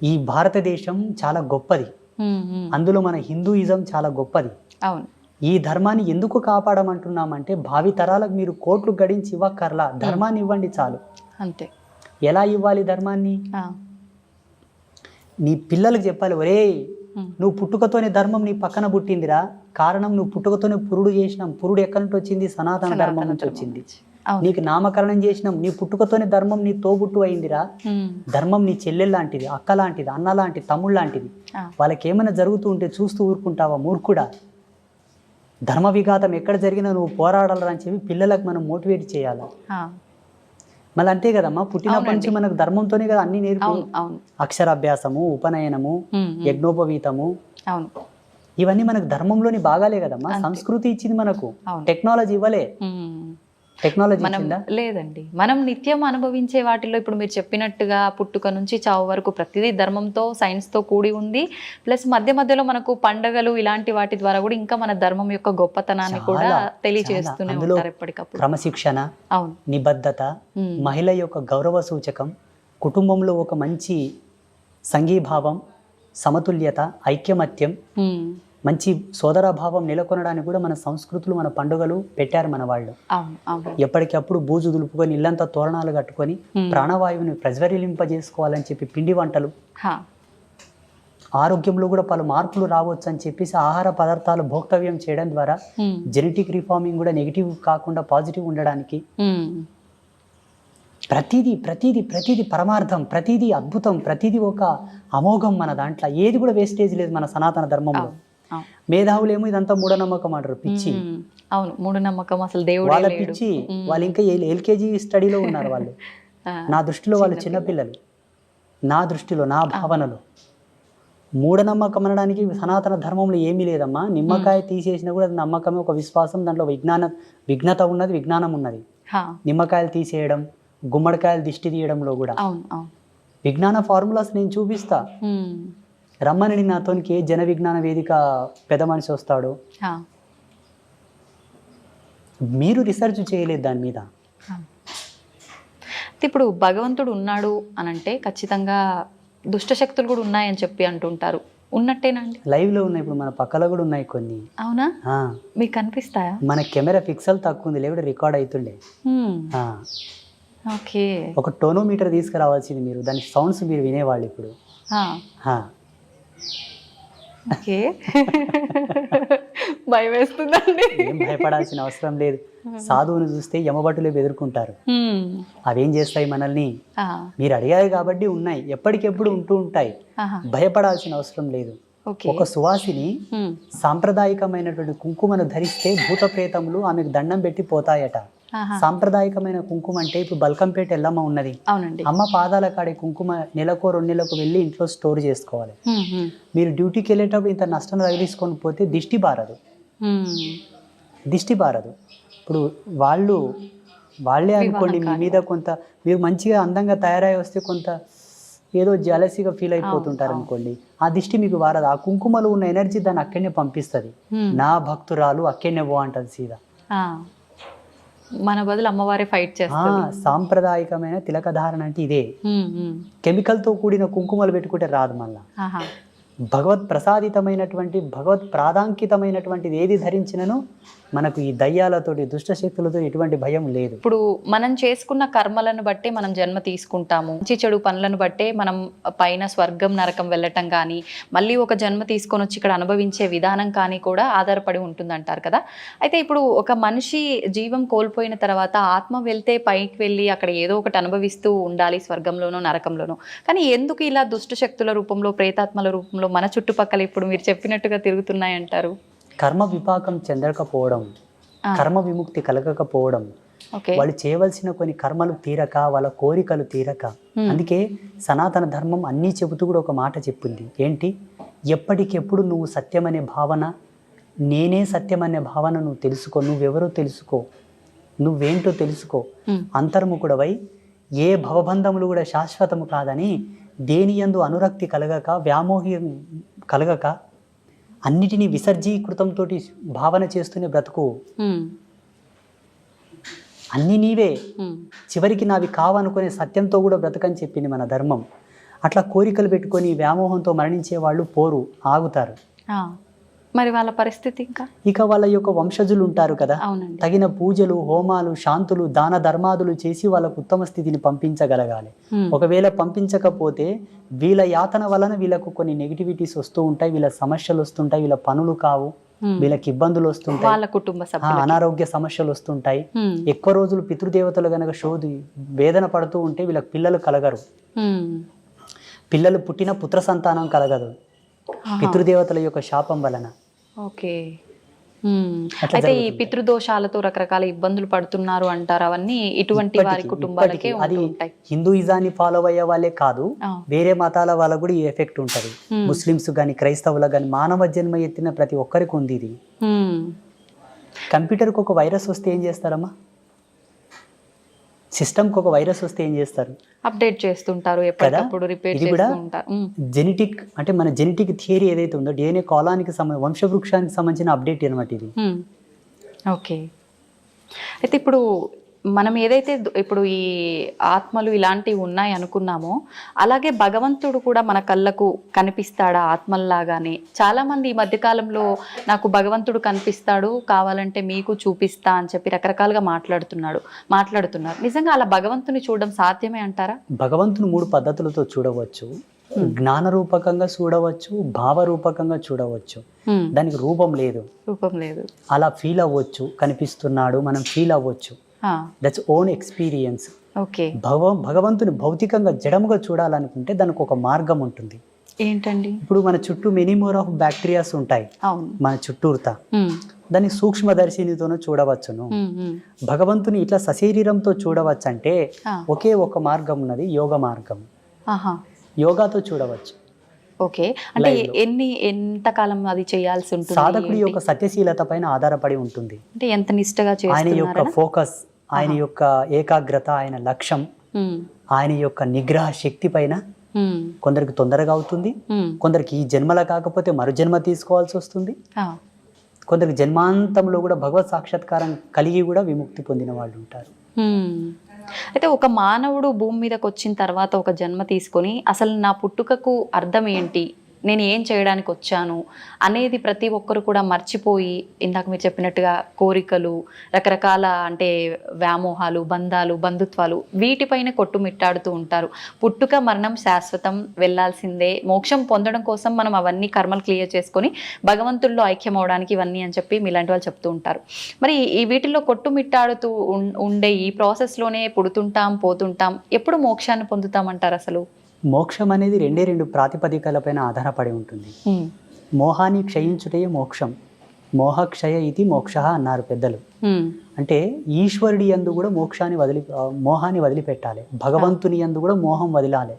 ఈ భారతదేశం చాలా గొప్పది, అందులో మన హిందూయిజం చాలా గొప్పది. అవును. ఈ ధర్మాన్ని ఎందుకు కాపాడమంటున్నామంటే భావి తరాలకు మీరు కోట్లు గడించి ఇవ్వక్కర్లా, ధర్మాన్ని ఇవ్వండి చాలు. అంతే. ఎలా ఇవ్వాలి ధర్మాన్ని? ఆ. నీ పిల్లలకు చెప్పాలి, ఒరే నువ్వు పుట్టుకతోనే ధర్మం నీ పక్కన పుట్టిందిరా, కారణం నువ్వు పుట్టుకతోనే పురుడు చేసినాం. పురుడు ఎక్కడి నుంచి వచ్చింది? సనాతన ధర్మం నుంచి వచ్చింది. నీకు నామకరణం చేసినాం, నీ పుట్టుకతోనే ధర్మం నీ తోబుట్టు అయిందిరా. ధర్మం నీ చెల్లెలు లాంటిది, అక్క లాంటిది, అన్న లాంటిది, తమ్ముడు లాంటిది. వాళ్ళకి ఏమైనా జరుగుతూ ఉంటే చూస్తూ ఊరుకుంటావా మూర్ఖుడా? ధర్మ విఘాతం ఎక్కడ జరిగినా నువ్వు పోరాడాలని అని చెప్పి పిల్లలకు మనం మోటివేట్ చేయాలి. మళ్ళీ అంతే కదమ్మా, పుట్టినప్పటి నుంచి మనకు ధర్మంతోనే కదా అన్ని నేర్పి, అక్షరాభ్యాసము, ఉపనయనము, యజ్ఞోపవీతము, ఇవన్నీ మనకు ధర్మంలోని భాగాలే కదమ్మా. సంస్కృతి ఇచ్చింది మనకు, టెక్నాలజీ ఇవ్వలే. టెక్నాలజీ లేదండి. మనం నిత్యం అనుభవించే వాటిలో ఇప్పుడు మీరు చెప్పినట్టుగా పుట్టుక నుంచి చావు వరకు ప్రతిదీ ధర్మంతో, సైన్స్తో కూడి ఉంది. ప్లస్ మధ్య మధ్యలో మనకు పండుగలు ఇలాంటి వాటి ద్వారా కూడా ఇంకా మన ధర్మం యొక్క గొప్పతనాన్ని కూడా తెలియజేస్తూనే ఉంటారు ఎప్పటికప్పుడు. క్రమశిక్షణ, అవును, నిబద్ధత, మహిళ యొక్క గౌరవ సూచకం, కుటుంబంలో ఒక మంచి సంఘీభావం, సమతుల్యత, ఐక్యమత్యం, మంచి సోదరాభావం నెలకొనడానికి కూడా మన సంస్కృతులు, మన పండుగలు పెట్టారు మన వాళ్ళు. ఎప్పటికప్పుడు బూజు దులుపుకొని ఇల్లంతా తోరణాలు కట్టుకొని ప్రాణవాయువుని ప్రజ్వరిలింపజేసుకోవాలని చెప్పి పిండి వంటలు, ఆరోగ్యంలో కూడా పలు మార్పులు రావచ్చు అని చెప్పేసి ఆహార పదార్థాలు భోక్తవ్యం చేయడం ద్వారా జెనెటిక్ రిఫార్మింగ్ కూడా నెగిటివ్ కాకుండా పాజిటివ్ ఉండడానికి ప్రతిదీ ప్రతిదీ ప్రతిదీ పరమార్థం, ప్రతిదీ అద్భుతం, ప్రతిదీ ఒక అమోఘం. మన దాంట్లో ఏది కూడా వేస్టేజ్ లేదు మన సనాతన ధర్మంలో. మేధావులేమో ఇదంతా మూఢనమ్మకం అంటారు, పిచ్చి. అవును, మూఢనమ్మకం, అసలు దేవుడు వాళ్ళ పిచ్చి. వాళ్ళు ఇంకా ఎల్కేజీ స్టడీలో ఉన్నారు వాళ్ళు. నా దృష్టిలో వాళ్ళు చిన్నపిల్లలు, నా దృష్టిలో, నా భావనలో. మూఢనమ్మకం అనడానికి సనాతన ధర్మంలో ఏమీ లేదమ్మా. నిమ్మకాయ తీసేసినా కూడా నమ్మకమే, ఒక విశ్వాసం. దాంట్లో విఘ్నత ఉన్నది, విజ్ఞానం ఉన్నది. నిమ్మకాయలు తీసేయడం, గుమ్మడికాయలు దిష్టి తీయడంలో కూడా విజ్ఞాన ఫార్ములాస్ నేను చూపిస్తా. రమ్మని నాతోనికి జన విజ్ఞాన వేదిక పెద్ద మనిషి వస్తాడు, మీరు రీసెర్చ్ చేయలేదు దాని మీద. ఇప్పుడు భగవంతుడు ఉన్నాడు అని అంటే ఖచ్చితంగా దుష్టశక్తులు కూడా ఉన్నాయని చెప్పి అంటుంటారు. ఉన్నట్టేనండి? లైవ్ లో ఉన్నాయి, ఇప్పుడు మన పక్కలో కూడా ఉన్నాయి కొన్ని. అవునా? మీకు కనిపిస్తాయా? మన కెమెరా పిక్సెల్ తక్కువ ఉంది, లేకపోతే రికార్డ్ అవుతుండే. ఓకే. ఒక టోనోమీటర్ తీసుకురావాల్సింది మీరు, దాని సౌండ్స్ మీరు వినేవాళ్ళు ఇప్పుడు. ఓకే. భయం వేస్తుందండి. ఏం భయపడాల్సిన అవసరం లేదు. సాధువుని చూస్తే యమభటులే బెదురుకుంటారు. అవేం చేస్తాయి మనల్ని? మీరు అడిగారు కాబట్టి ఉన్నాయి, ఎప్పటికెప్పుడు ఉంటూ ఉంటాయి. భయపడాల్సిన అవసరం లేదు. ఒక సువాసిని సాంప్రదాయకమైనటువంటి కుంకుమను ధరిస్తే భూత ప్రేతములు ఆమెకు దండం పెట్టి పోతాయట. సాంప్రదాయకమైన కుంకుమ అంటే ఇప్పుడు బల్కంపేట ఎల్లమ్మ ఉన్నది, అమ్మ పాదాల కాడే కుంకుమ నెలకు 2 నెలలకు వెళ్ళి ఇంట్లో స్టోర్ చేసుకోవాలి. మీరు డ్యూటీకి వెళ్ళేటప్పుడు ఇంత నష్టం తగిలించుకొని పోతే దిష్టి బారదు. ఇప్పుడు వాళ్ళే అనుకోండి మీ మీద కొంత, మీరు మంచిగా అందంగా తయారై వస్తే కొంత ఏదో జలసీగా ఫీల్ అయిపోతుంటారు అనుకోండి, ఆ దిష్టి మీకు వారదు. ఆ కుంకుమలో ఉన్న ఎనర్జీ దాన్ని అక్కడనే పంపిస్తుంది. నా భక్తురాలు అక్కడనే బాగుంటుంది సీదా. మన బదులు అమ్మవారే ఫైట్ చేస్తారు. సాంప్రదాయకమైన తిలకధారణ అంటే ఇదే. కెమికల్ తో కూడిన కుంకుమలు పెట్టుకుంటే రాదు. మళ్ళా భగవత్ ప్రసాదితమైనటువంటి, భగవత్ ప్రాధాంకితమైనటువంటిది ఏది ధరించినను మనకు ఈ దయ్యాలతోటి, దుష్ట శక్తులతో ఎటువంటి భయం లేదు. ఇప్పుడు మనం చేసుకున్న కర్మలను బట్టే మనం జన్మ తీసుకుంటాము. మంచి చెడు పనులను బట్టే మనం పైన స్వర్గం నరకం వెళ్ళటం కానీ, మళ్ళీ ఒక జన్మ తీసుకొని వచ్చి ఇక్కడ అనుభవించే విధానం కానీ కూడా ఆధారపడి ఉంటుందంటారు కదా. అయితే ఇప్పుడు ఒక మనిషి జీవం కోల్పోయిన తర్వాత ఆత్మ వెళ్తే పైకి వెళ్ళి అక్కడ ఏదో ఒకటి అనుభవిస్తూ ఉండాలి, స్వర్గంలోనో నరకంలోనో. కానీ ఎందుకు ఇలా దుష్ట శక్తుల రూపంలో, ప్రేతాత్మల రూపంలో మన చుట్టుపక్కల ఇప్పుడు మీరు చెప్పినట్టుగా తిరుగుతున్నాయంటారు? కర్మ విపాకం చెందకపోవడం, కర్మ విముక్తి కలగకపోవడం, వాళ్ళు చేయవలసిన కొన్ని కర్మలు తీరక, వాళ్ళ కోరికలు తీరక. అందుకే సనాతన ధర్మం అన్నీ చెబుతూ కూడా ఒక మాట చెప్పింది. ఏంటి? ఎప్పటికెప్పుడు నువ్వు సత్యమనే భావన, నేనే సత్యమనే భావన నువ్వు తెలుసుకో. నువ్వెవరో తెలుసుకో, నువ్వేంటో తెలుసుకో. అంతర్ముఖుడవై ఏ భవబంధములు కూడా శాశ్వతము కాదని, దేని యందు అనురక్తి కలగక, వ్యామోహం కలగక, అన్నిటినీ విసర్జీకృతంతో భావన చేస్తూనే బ్రతుకు. అన్నీ నీవే, ఉమ్, చివరికి నావి కావనుకునే సత్యంతో కూడా బ్రతకని చెప్పింది మన ధర్మం. అట్లా కోరికలు పెట్టుకొని వ్యామోహంతో మరణించే వాళ్ళు పోరు, ఆగుతారు. ఆ, మరి వాళ్ళ పరిస్థితి ఇంకా. ఇక వాళ్ళ యొక్క వంశజులు ఉంటారు కదా, అవునండి. తగిన పూజలు, హోమాలు, శాంతులు, దాన ధర్మాదులు చేసి వాళ్ళకు ఉత్తమ స్థితిని పంపించగలగాలి. ఉమ్, ఒకవేళ పంపించకపోతే వీళ్ళ యాతన వలన వీళ్ళకు కొన్ని నెగిటివిటీస్ వస్తూ ఉంటాయి, వీళ్ళ సమస్యలు వస్తుంటాయి, వీళ్ళ పనులు కావు, ఉమ్, వీళ్ళకి ఇబ్బందులు వస్తుంటాయి, వాళ్ళ కుటుంబ సభ్యులు. అనారోగ్య సమస్యలు వస్తుంటాయి. ఎక్కువ రోజులు పితృదేవతలు గనక శోధి వేదన పడుతూ ఉంటే వీళ్ళకి పిల్లలు కలగరు. పిల్లలు పుట్టిన పుత్ర సంతానం కలగదు, పితృదేవతల యొక్క శాపం వలన. ఓకే. అయితే ఈ పితృదోషాలతో రకరకాల ఇబ్బందులు పడుతున్నారు అంటారు, అవన్నీ ఇటువంటి వారి కుటుంబాలకే అది ఉంటాయి. హిందూయిజాన్ని ఫాలో అయ్యే వాళ్ళే కాదు, ఆ. వేరే మతాల వాళ్ళకు కూడా ఈ ఎఫెక్ట్ ఉంటది. ముస్లిమ్స్ గాని, క్రైస్తవులకు గాని, మానవ జన్మ ఎత్తిన ప్రతి ఒక్కరికి ఉంది ఇది. కంప్యూటర్కి ఒక వైరస్ వస్తే ఏం చేస్తారమ్మా? సిస్టమ్కి ఒక వైరస్ వస్తే ఏం చేస్తారు? అప్డేట్ చేస్తుంటారు, ఎప్పటికప్పుడు రిపేర్ ఇది కూడా చేస్తూ ఉంటారు. జెనెటిక్, అంటే మన జెనెటిక్ థియరీ ఏదైతే ఉందో, డిఎన్ఏ కాలానికి వంశవృక్షానికి సంబంధించిన అప్డేట్ అనమాట ఇది. ఓకే. అయితే ఇప్పుడు మనం ఏదైతే ఇప్పుడు ఈ ఆత్మలు ఇలాంటివి ఉన్నాయి అనుకున్నామో, అలాగే భగవంతుడు కూడా మన కళ్ళకు కనిపిస్తాడా ఆత్మల్లాగానే? చాలా మంది ఈ మధ్యకాలంలో నాకు భగవంతుడు కనిపిస్తాడు, కావాలంటే మీకు చూపిస్తా అని చెప్పి రకరకాలుగా మాట్లాడుతున్నారు. నిజంగా అలా భగవంతుని చూడడం సాధ్యమే అంటారా? భగవంతుని 3 పద్ధతులతో చూడవచ్చు. జ్ఞాన రూపకంగా చూడవచ్చు, భావ రూపకంగా చూడవచ్చు. దానికి రూపం లేదు. అలా ఫీల్ అవ్వచ్చు, కనిపిస్తున్నాడు, మనం ఫీల్ అవ్వచ్చు. That's own experience. ఓకే. భగవంతుని భౌతికంగా జడముగా చూడాలనుకుంటే దానికి ఒక మార్గం ఉంటుంది. ఏంటండి? ఇప్పుడు మన చుట్టూ మెనీ మోర్ ఆఫ్ బ్యాక్టీరియాస్ ఉంటాయి మన చుట్టూరుతా, దాన్ని సూక్ష్మదర్శినితోనూ చూడవచ్చును. భగవంతుని ఇట్లా సశరీరంతో చూడవచ్చు అంటే ఒకే ఒక మార్గం ఉన్నది, యోగ మార్గం. యోగాతో చూడవచ్చు. ఓకే. అంటే ఎంతకాలం అది చేయాల్సి ఉంటుంది? సాధకుడి యొక్క సత్యశీలత పైన ఆధారపడి ఉంటుంది. అంటే ఎంత నిష్టగా ఆయన యొక్క ఫోకస్, ఆయన యొక్క ఏకాగ్రత, ఆయన లక్ష్యం, ఆయన యొక్క నిగ్రహ శక్తి పైన. కొందరికి తొందరగా అవుతుంది, కొందరికి ఈ జన్మల కాకపోతే మరు జన్మ తీసుకోవాల్సి వస్తుంది, కొందరికి జన్మాంతంలో కూడా భగవత్ సాక్షాత్కారం కలిగి కూడా విముక్తి పొందిన వాళ్ళు ఉంటారు. అయితే ఒక మానవుడు భూమి మీదకి వచ్చిన తర్వాత ఒక జన్మ తీసుకొని అసలు నా పుట్టుకకు అర్థం ఏంటి, నేను ఏం చేయడానికి వచ్చాను అనేది ప్రతి ఒక్కరు కూడా మర్చిపోయి, ఇందాక మీరు చెప్పినట్టుగా కోరికలు, రకరకాల అంటే వ్యామోహాలు, బంధాలు, బంధుత్వాలు, వీటిపైన కొట్టుమిట్టాడుతూ ఉంటారు. పుట్టుక మరణం శాశ్వతం, వెళ్ళాల్సిందే, మోక్షం పొందడం కోసం మనం అవన్నీ కర్మలు క్లియర్ చేసుకొని భగవంతుల్లో ఐక్యం అవడానికి ఇవన్నీ అని చెప్పి మీలాంటి వాళ్ళు చెప్తూ ఉంటారు. మరి ఈ వీటిల్లో కొట్టుమిట్టాడుతూ ఉండే ఈ ప్రాసెస్లోనే పుడుతుంటాం, పోతుంటాం, ఎప్పుడు మోక్షాన్ని పొందుతామంటారు? అసలు మోక్షం అనేది 2 ప్రాతిపదికలపైన ఆధారపడి ఉంటుంది. మోహాన్ని క్షయించుటే మోక్షం, మోహక్షయ ఇది మోక్ష అన్నారు పెద్దలు. అంటే ఈశ్వరుడి యందు కూడా మోహాన్ని వదిలిపెట్టాలి, భగవంతుని యందు కూడా మోహం వదిలాలి,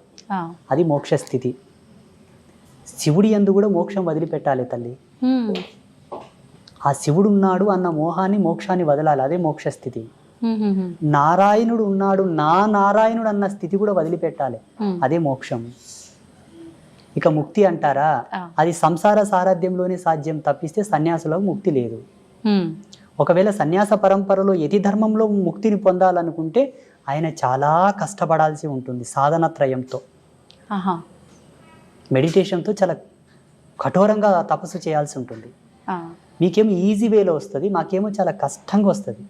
అది మోక్ష స్థితి. శివుడి యందు కూడా మోక్షం వదిలిపెట్టాలి తల్లి. ఆ శివుడు ఉన్నాడు అన్న మోహాన్ని, మోక్షాన్ని వదలాలి, అదే మోక్ష స్థితి. నారాయణుడు ఉన్నాడు, నా నారాయణుడు అన్న స్థితి కూడా వదిలిపెట్టాలి, అదే మోక్షం. ఇక ముక్తి అంటారా, అది సంసార సారథ్యంలోనే సాధ్యం తప్పిస్తే సన్యాసులకు ముక్తి లేదు. ఒకవేళ సన్యాస పరంపరలో యతి ధర్మంలో ముక్తిని పొందాలనుకుంటే ఆయన చాలా కష్టపడాల్సి ఉంటుంది, సాధనత్రయంతో, మెడిటేషన్తో చాలా కఠోరంగా తపస్సు చేయాల్సి ఉంటుంది. మీకేమో ఈజీ వేలో వస్తుంది, మాకేమో చాలా కష్టంగా వస్తుంది.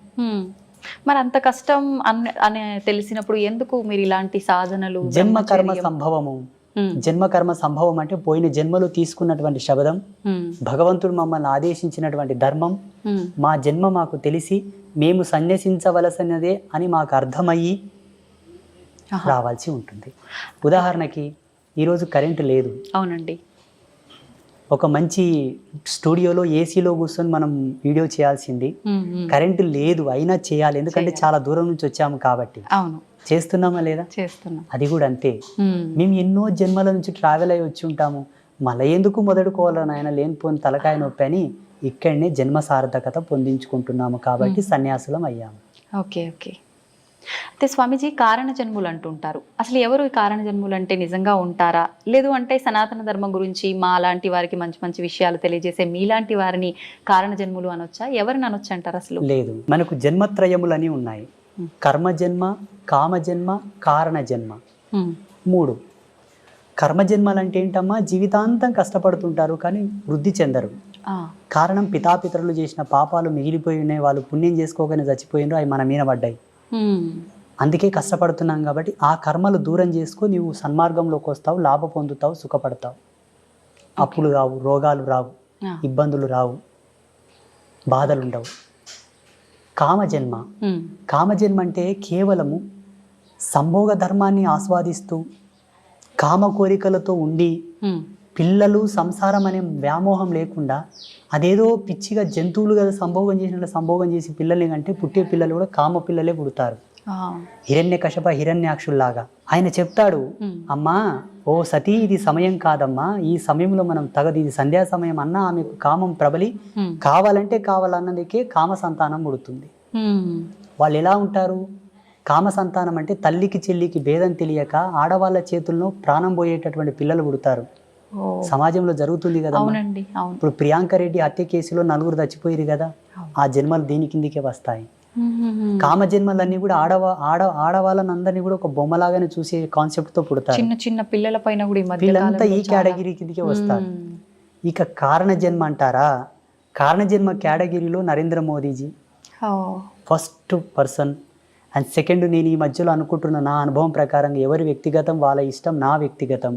మరి అంత కష్టం అని తెలిసినప్పుడు ఎందుకు మీరు ఇలాంటి సాధనలు? జన్మకర్మ సంభవము. జన్మకర్మ సంభవం అంటే పోయిన జన్మలో తీసుకున్నటువంటి శబదం, భగవంతుడు మమ్మల్ని ఆదేశించినటువంటి ధర్మం, మా జన్మ మాకు తెలిసి మేము సన్యసించవలసినదే అని మాకు అర్థమయ్యి రావాల్సి ఉంటుంది. ఉదాహరణకి ఈరోజు కరెంటు లేదు. అవునండి. ఒక మంచి స్టూడియోలో ఏసీలో కూర్చొని మనం వీడియో చేయాల్సింది, కరెంటు లేదు అయినా చేయాలి, ఎందుకంటే చాలా దూరం నుంచి వచ్చాము కాబట్టి. అవును, చేస్తున్నామా లేదా? చేస్తున్నాం. అది కూడా అంతే. మేము ఎన్నో జన్మల నుంచి ట్రావెల్ అయ్యి వచ్చి ఉంటాము, మళ్ళీ ఎందుకు మొదలుకోవాలని ఆయన లేనిపోని తలకాయ నొప్పి అని ఇక్కడనే జన్మ సార్థకత పొందించుకుంటున్నాము కాబట్టి సన్యాసులం అయ్యాము. ఓకే. అయితే స్వామీజీ, కారణ జన్ములు అంటుంటారు. అసలు ఎవరు ఈ కారణ జన్ములు అంటే నిజంగా ఉంటారా? లేదు అంటే సనాతన ధర్మం గురించి మా లాంటి వారికి మంచి మంచి విషయాలు తెలియజేసే మీలాంటి వారిని కారణ జన్ములు అనొచ్చా? ఎవరిని అనొచ్చు అంటారు? అసలు లేదు, మనకు జన్మత్రయములని ఉన్నాయి. కర్మజన్మ, కామజన్మ, కారణజన్మ. ఉమ్. 3 కర్మజన్మలు అంటే ఏంటమ్మా? జీవితాంతం కష్టపడుతుంటారు కానీ వృద్ధి చెందరు. ఆ. కారణం పితాపితరులు చేసిన పాపాలు మిగిలిపోయి ఉన్నాయి, వాళ్ళు పుణ్యం చేసుకోగానే చచ్చిపోయినారు, అవి మన మీద పడ్డాయి. ఉమ్. అందుకే కష్టపడుతున్నాం కాబట్టి ఆ కర్మలు దూరం చేసుకో, నీవు సన్మార్గంలోకి వస్తావు, లాభ పొందుతావు, సుఖపడతావు. అప్పులు రావు, రోగాలు రావు, ఆ. ఇబ్బందులు రావు, బాధలు ఉండవు. కామజన్మ, ఉమ్. కామజన్మ అంటే కేవలము సంభోగ ధర్మాన్ని ఆస్వాదిస్తూ కామ కోరికలతో ఉండి ఉమ్. పిల్లలు సంసారం అనే వ్యామోహం లేకుండా అదేదో పిచ్చిగా జంతువులు కదా సంభోగం చేసినట్లు సంభోగం చేసి పిల్లల్ని కంటే పుట్టే పిల్లలు కూడా కామ పిల్లలే పుడతారు. ఆ. హిరణ్యకశప హిరణ్యాక్షుల్లాగా. ఆయన చెప్తాడు, అమ్మా ఓ సతీ, ఇది సమయం కాదమ్మా, ఈ సమయంలో మనం తగదు, ఇది సంధ్యా సమయం అన్న ఆమెకు కామం ప్రబలి కావాలంటే కావాలన్నదికే కామ సంతానం పుడుతుంది. వాళ్ళు ఎలా ఉంటారు? కామ సంతానం అంటే తల్లికి చెల్లికి భేదం తెలియక ఆడవాళ్ళ చేతుల్లో ప్రాణం పోయేటటువంటి పిల్లలు పుడతారు. సమాజంలో జరుగుతుంది కదా. అవునండి, అవును. ఇప్పుడు ప్రియాంక రెడ్డి హత్య కేసులో 4 చచ్చిపోయారు కదా, ఆ జన్మలు దీని కిందికే వస్తాయి. కామ జన్మలన్నీ కూడా ఆడవాళ్ళని అందరినీ కూడా ఒక బొమ్మలాగానే చూసే కాన్సెప్ట్ తో పుడతారు. చిన్న చిన్న పిల్లల పైన కూడా వీళ్ళంతా ఈ కేటగిరీ కిందికే వస్తారు. ఇక కారణ జన్మ అంటారా? కారణ జన్మ కేటగిరీలో Narendra Modiji first person. And second, నేను ఈ మధ్యలో అనుకుంటున్న నా అనుభవం ప్రకారంగా ఎవరి వ్యక్తిగతం వాళ్ళ ఇష్టం, నా వ్యక్తిగతం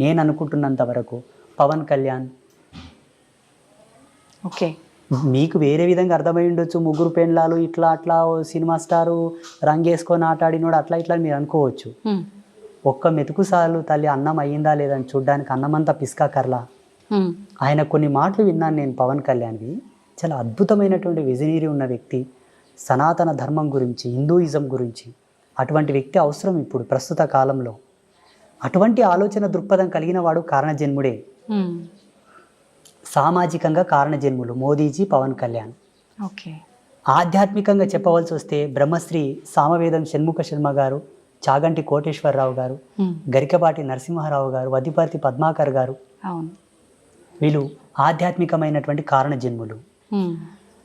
నేను అనుకుంటున్నంత వరకు పవన్ కళ్యాణ్. ఓకే, మీకు వేరే విధంగా అర్థమై ఉండొచ్చు, 3 పెండ్లాలు ఇట్లా అట్లా, సినిమా స్టారు రంగేసుకొని ఆటాడినోడు అట్లా ఇట్లా మీరు అనుకోవచ్చు. ఒక్క మెతుకు సార్లు తల్లి అన్నం అయ్యిందా లేదని చూడ్డానికి అన్నమంతా పిస్కా కర్లా. ఆయన కొన్ని మాటలు విన్నాను నేను పవన్ కళ్యాణ్వి, చాలా అద్భుతమైనటువంటి విజనరీ ఉన్న వ్యక్తి, సనాతన ధర్మం గురించి, హిందూయిజం గురించి. అటువంటి వ్యక్తి అవసరం ఇప్పుడు ప్రస్తుత కాలంలో. అటువంటి ఆలోచన దృక్పథం కలిగిన వాడు కారణజన్ముడే. సామాజికంగా కారణజన్ములు మోదీజీ, పవన్ కళ్యాణ్. ఓకే. ఆధ్యాత్మికంగా చెప్పవలసి వస్తే బ్రహ్మశ్రీ సామవేదం షణ్ముఖ శర్మ గారు, చాగంటి కోటేశ్వరరావు గారు, గరికపాటి నరసింహారావు గారు, వదిపర్తి పద్మాకర్ గారు. వీళ్ళు ఆధ్యాత్మికమైనటువంటి కారణజన్ములు.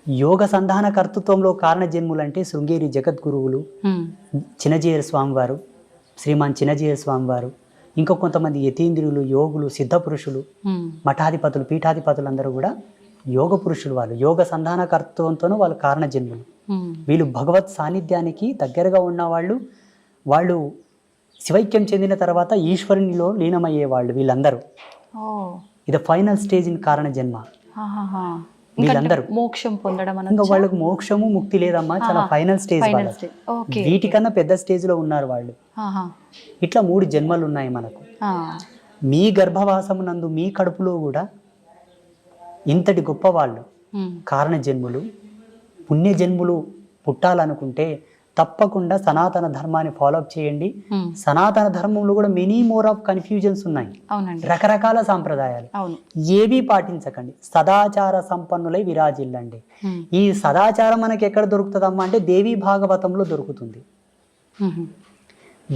యోగ సంధాన కర్తృత్వంలో కారణజన్ములు అంటే శృంగేరి జగద్గురువులు, చిన్నజీయర్ స్వామి వారు, శ్రీమాన్ చిన్నజీయర్ స్వామి వారు, ఇంకా కొంతమంది యతీంద్రులు, యోగులు, సిద్ధ పురుషులు, మఠాధిపతులు, పీఠాధిపతులు అందరూ కూడా యోగ పురుషులు. వాళ్ళు యోగ సంధాన కర్తృత్వంతోనూ వాళ్ళు కారణజన్ములు. వీళ్ళు భగవత్ సాన్నిధ్యానికి దగ్గరగా ఉన్నవాళ్ళు. వాళ్ళు శివైక్యం చెందిన తర్వాత ఈశ్వరునిలో లీనమయ్యేవాళ్ళు వీళ్ళందరూ. ఇది ఫైనల్ స్టేజ్ ఇన్ కారణ జన్మ. వీళ్ళందరూ మోక్షం పొందడం, ఇంకా వాళ్ళకు మోక్షము ముక్తి లేదమ్మా, చాలా ఫైనల్ స్టేజ్. వీటికన్నా పెద్ద స్టేజ్ లో ఉన్నారు వాళ్ళు. ఇట్లా 3 జన్మలు ఉన్నాయి మనకు. మీ గర్భవాసమునందు మీ కడుపులో కూడా ఇంతటి గొప్ప వాళ్ళు కారణ జన్ములు. పుణ్య జన్ములు పుట్టాలనుకుంటే తప్పకుండా సనాతన ధర్మాన్ని ఫాలోఅప్ చేయండి. సనాతన ధర్మంలో కూడా మెనీ మోర్ ఆఫ్ కన్ఫ్యూజన్స్ ఉన్నాయి, రకరకాల సాంప్రదాయాలు. ఏవి పాటించకండి, సదాచార సంపన్నులై విరాజిల్లండి. ఈ సదాచారం మనకి ఎక్కడ దొరుకుతుందమ్మా అంటే దేవీ భాగవతంలో దొరుకుతుంది.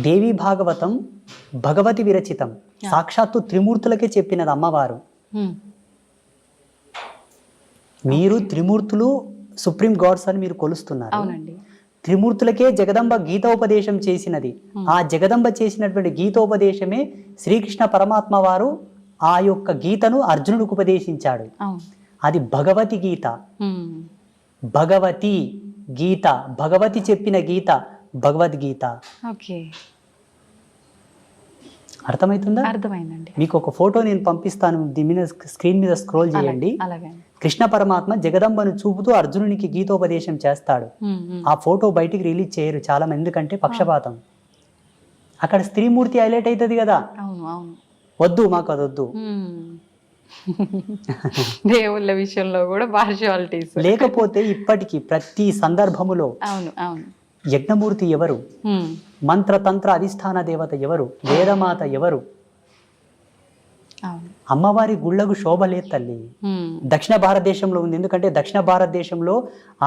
దేవీ భాగవతం భగవతి విరచితం, సాక్షాత్తు త్రిమూర్తులకే చెప్పినది అమ్మవారు. మీరు త్రిమూర్తులు సుప్రీం గాడ్స్ అని మీరు కొలుస్తున్నారు. త్రిమూర్తులకే జగదంబ గీతోపదేశం చేసినది. ఆ జగదంబ చేసినటువంటి గీతోపదేశమే శ్రీకృష్ణ పరమాత్మ వారు ఆ యొక్క గీతను అర్జునుడికి ఉపదేశించాడు. అది భగవతి గీత. భగవతి గీత, భగవతి చెప్పిన గీత భగవద్గీత. అర్థమవుతుందా? అర్థమైందండి. మీకు ఒక ఫోటో నేను పంపిస్తాను, దీని మీద స్క్రీన్ మీద స్క్రోల్ చేయండి. కృష్ణ పరమాత్మ జగదంబను చూపుతూ అర్జునునికి గీతోపదేశం చేస్తాడు. ఆ ఫోటో బయటికి రిలీజ్ చేయరు చాలా మంది, ఎందుకంటే పక్షపాతం. అక్కడ స్త్రీమూర్తి హైలైట్ అవుతుంది కదా. వద్దు, మాకు అది వద్దు. దేవుళ్ళ విషయంలో కూడా పార్షియాలిటీస్. లేకపోతే ఇప్పటికీ ప్రతి సందర్భములో యజ్ఞమూర్తి ఎవరు, మంత్రతంత్ర అధిష్టాన దేవత ఎవరు, వేదమాత ఎవరు? అమ్మవారి గుళ్ళకు శోభ లేదు తల్లి. దక్షిణ భారతదేశంలో ఉంది, ఎందుకంటే దక్షిణ భారతదేశంలో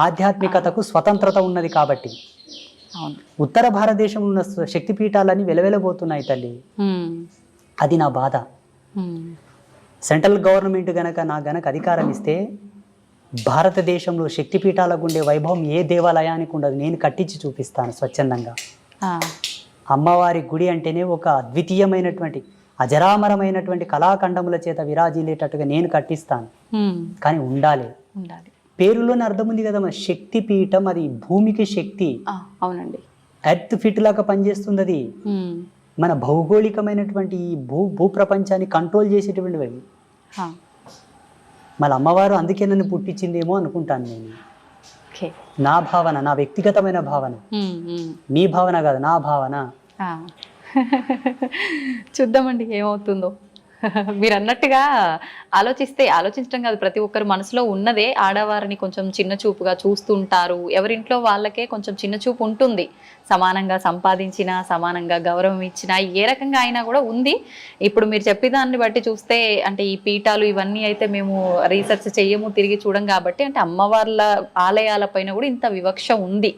ఆధ్యాత్మికతకు స్వతంత్రత ఉన్నది కాబట్టి. ఉత్తర భారతదేశంలో ఉన్న శక్తిపీఠాలన్నీ వెలవెలబోతున్నాయి తల్లి. అది నా బాధ. సెంట్రల్ గవర్నమెంట్ గనక నాకు అధికారం ఇస్తే భారతదేశంలో శక్తిపీఠాలకు ఉండే వైభవం ఏ దేవాలయానికి ఉండదు. నేను కట్టించి చూపిస్తాను స్వచ్ఛందంగా. ఆ, అమ్మవారి గుడి అంటేనే ఒక అద్వితీయమైనటువంటి అజరామరమైనటువంటి కళాఖండముల చేత విరాజిల్లేటట్టుగా నేను కట్టిస్తాను. కానీ ఉండాలి. ఉండాలి. పేరులోనే అర్థం ఉంది కదా, మన శక్తిపీఠం, అది భూమికి శక్తి. అవునండి. ఎర్త్ ఫిట్ లాగా పనిచేస్తుంది అది. మన భౌగోళికమైనటువంటి ఈ భూప్రపంచాన్ని కంట్రోల్ చేసేటువంటివి అవి. మళ్ళీ అమ్మవారు అందుకే నన్ను పుట్టించిందేమో అనుకుంటాను నేను. నా భావన, నా వ్యక్తిగతమైన భావన, మీ భావన కాదు, నా భావన. చూద్దామండి ఏమవుతుందో. మీరు అన్నట్టుగా ఆలోచించడం కాదు, ప్రతి ఒక్కరు మనసులో ఉన్నదే. ఆడవారిని కొంచెం చిన్న చూపుగా చూస్తుంటారు. ఎవరింట్లో వాళ్ళకే కొంచెం చిన్న చూపు ఉంటుంది. సమానంగా సంపాదించినా, సమానంగా గౌరవం ఇచ్చినా, ఏ రకంగా అయినా కూడా ఉంది. ఇప్పుడు మీరు చెప్పేదాన్ని బట్టి చూస్తే అంటే ఈ పీఠాలు ఇవన్నీ అయితే మేము రీసెర్చ్ చెయ్యము, తిరిగి చూడం కాబట్టి అంటే అమ్మవార్ల ఆలయాల పైన కూడా ఇంత వివక్ష ఉంది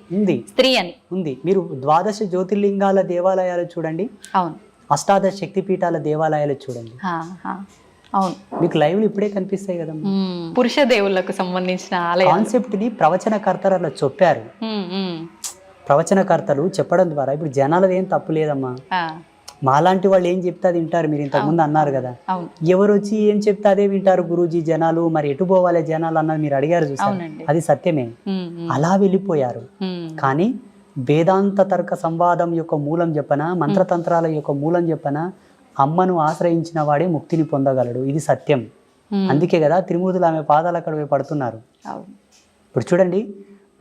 స్త్రీ అని ఉంది. మీరు 12 జ్యోతిర్లింగాల దేవాలయాలు చూడండి, అవును, అష్టాదశ శక్తిపీఠాల దేవాలయాలు చూడండి, అవును, మీకు లైవ్లు ఇప్పుడే కనిపిస్తాయి కదా. పురుష దేవుళ్ళకు సంబంధించిన ఆలయ కాన్సెప్ట్ ని ప్రవచనకర్తలు అలా చెప్పారు. ప్రవచనకర్తలు చెప్పడం ద్వారా ఇప్పుడు జనాలది ఏం తప్పు లేదమ్మా. మాలాంటి వాళ్ళు ఏం చెప్తే అది వింటారు. మీరు ఇంతకుముందు అన్నారు కదా, ఎవరు వచ్చి ఏం చెప్తే అదే వింటారు గురూజీ జనాలు, మరి ఎటు పోవాలి జనాలు అన్నది మీరు అడిగారు చూసారు, అది సత్యమే. అలా వెళ్ళిపోయారు. కానీ వేదాంత తర్క సంవాదం యొక్క మూలం చెప్పన, మంత్రతంత్రాల యొక్క మూలం చెప్పన, అమ్మను ఆశ్రయించిన వాడే ముక్తిని పొందగలడు. ఇది సత్యం. అందుకే కదా త్రిమూర్తులు ఆమె పాదాలు అక్కడ పోయి పడుతున్నారు. ఇప్పుడు చూడండి,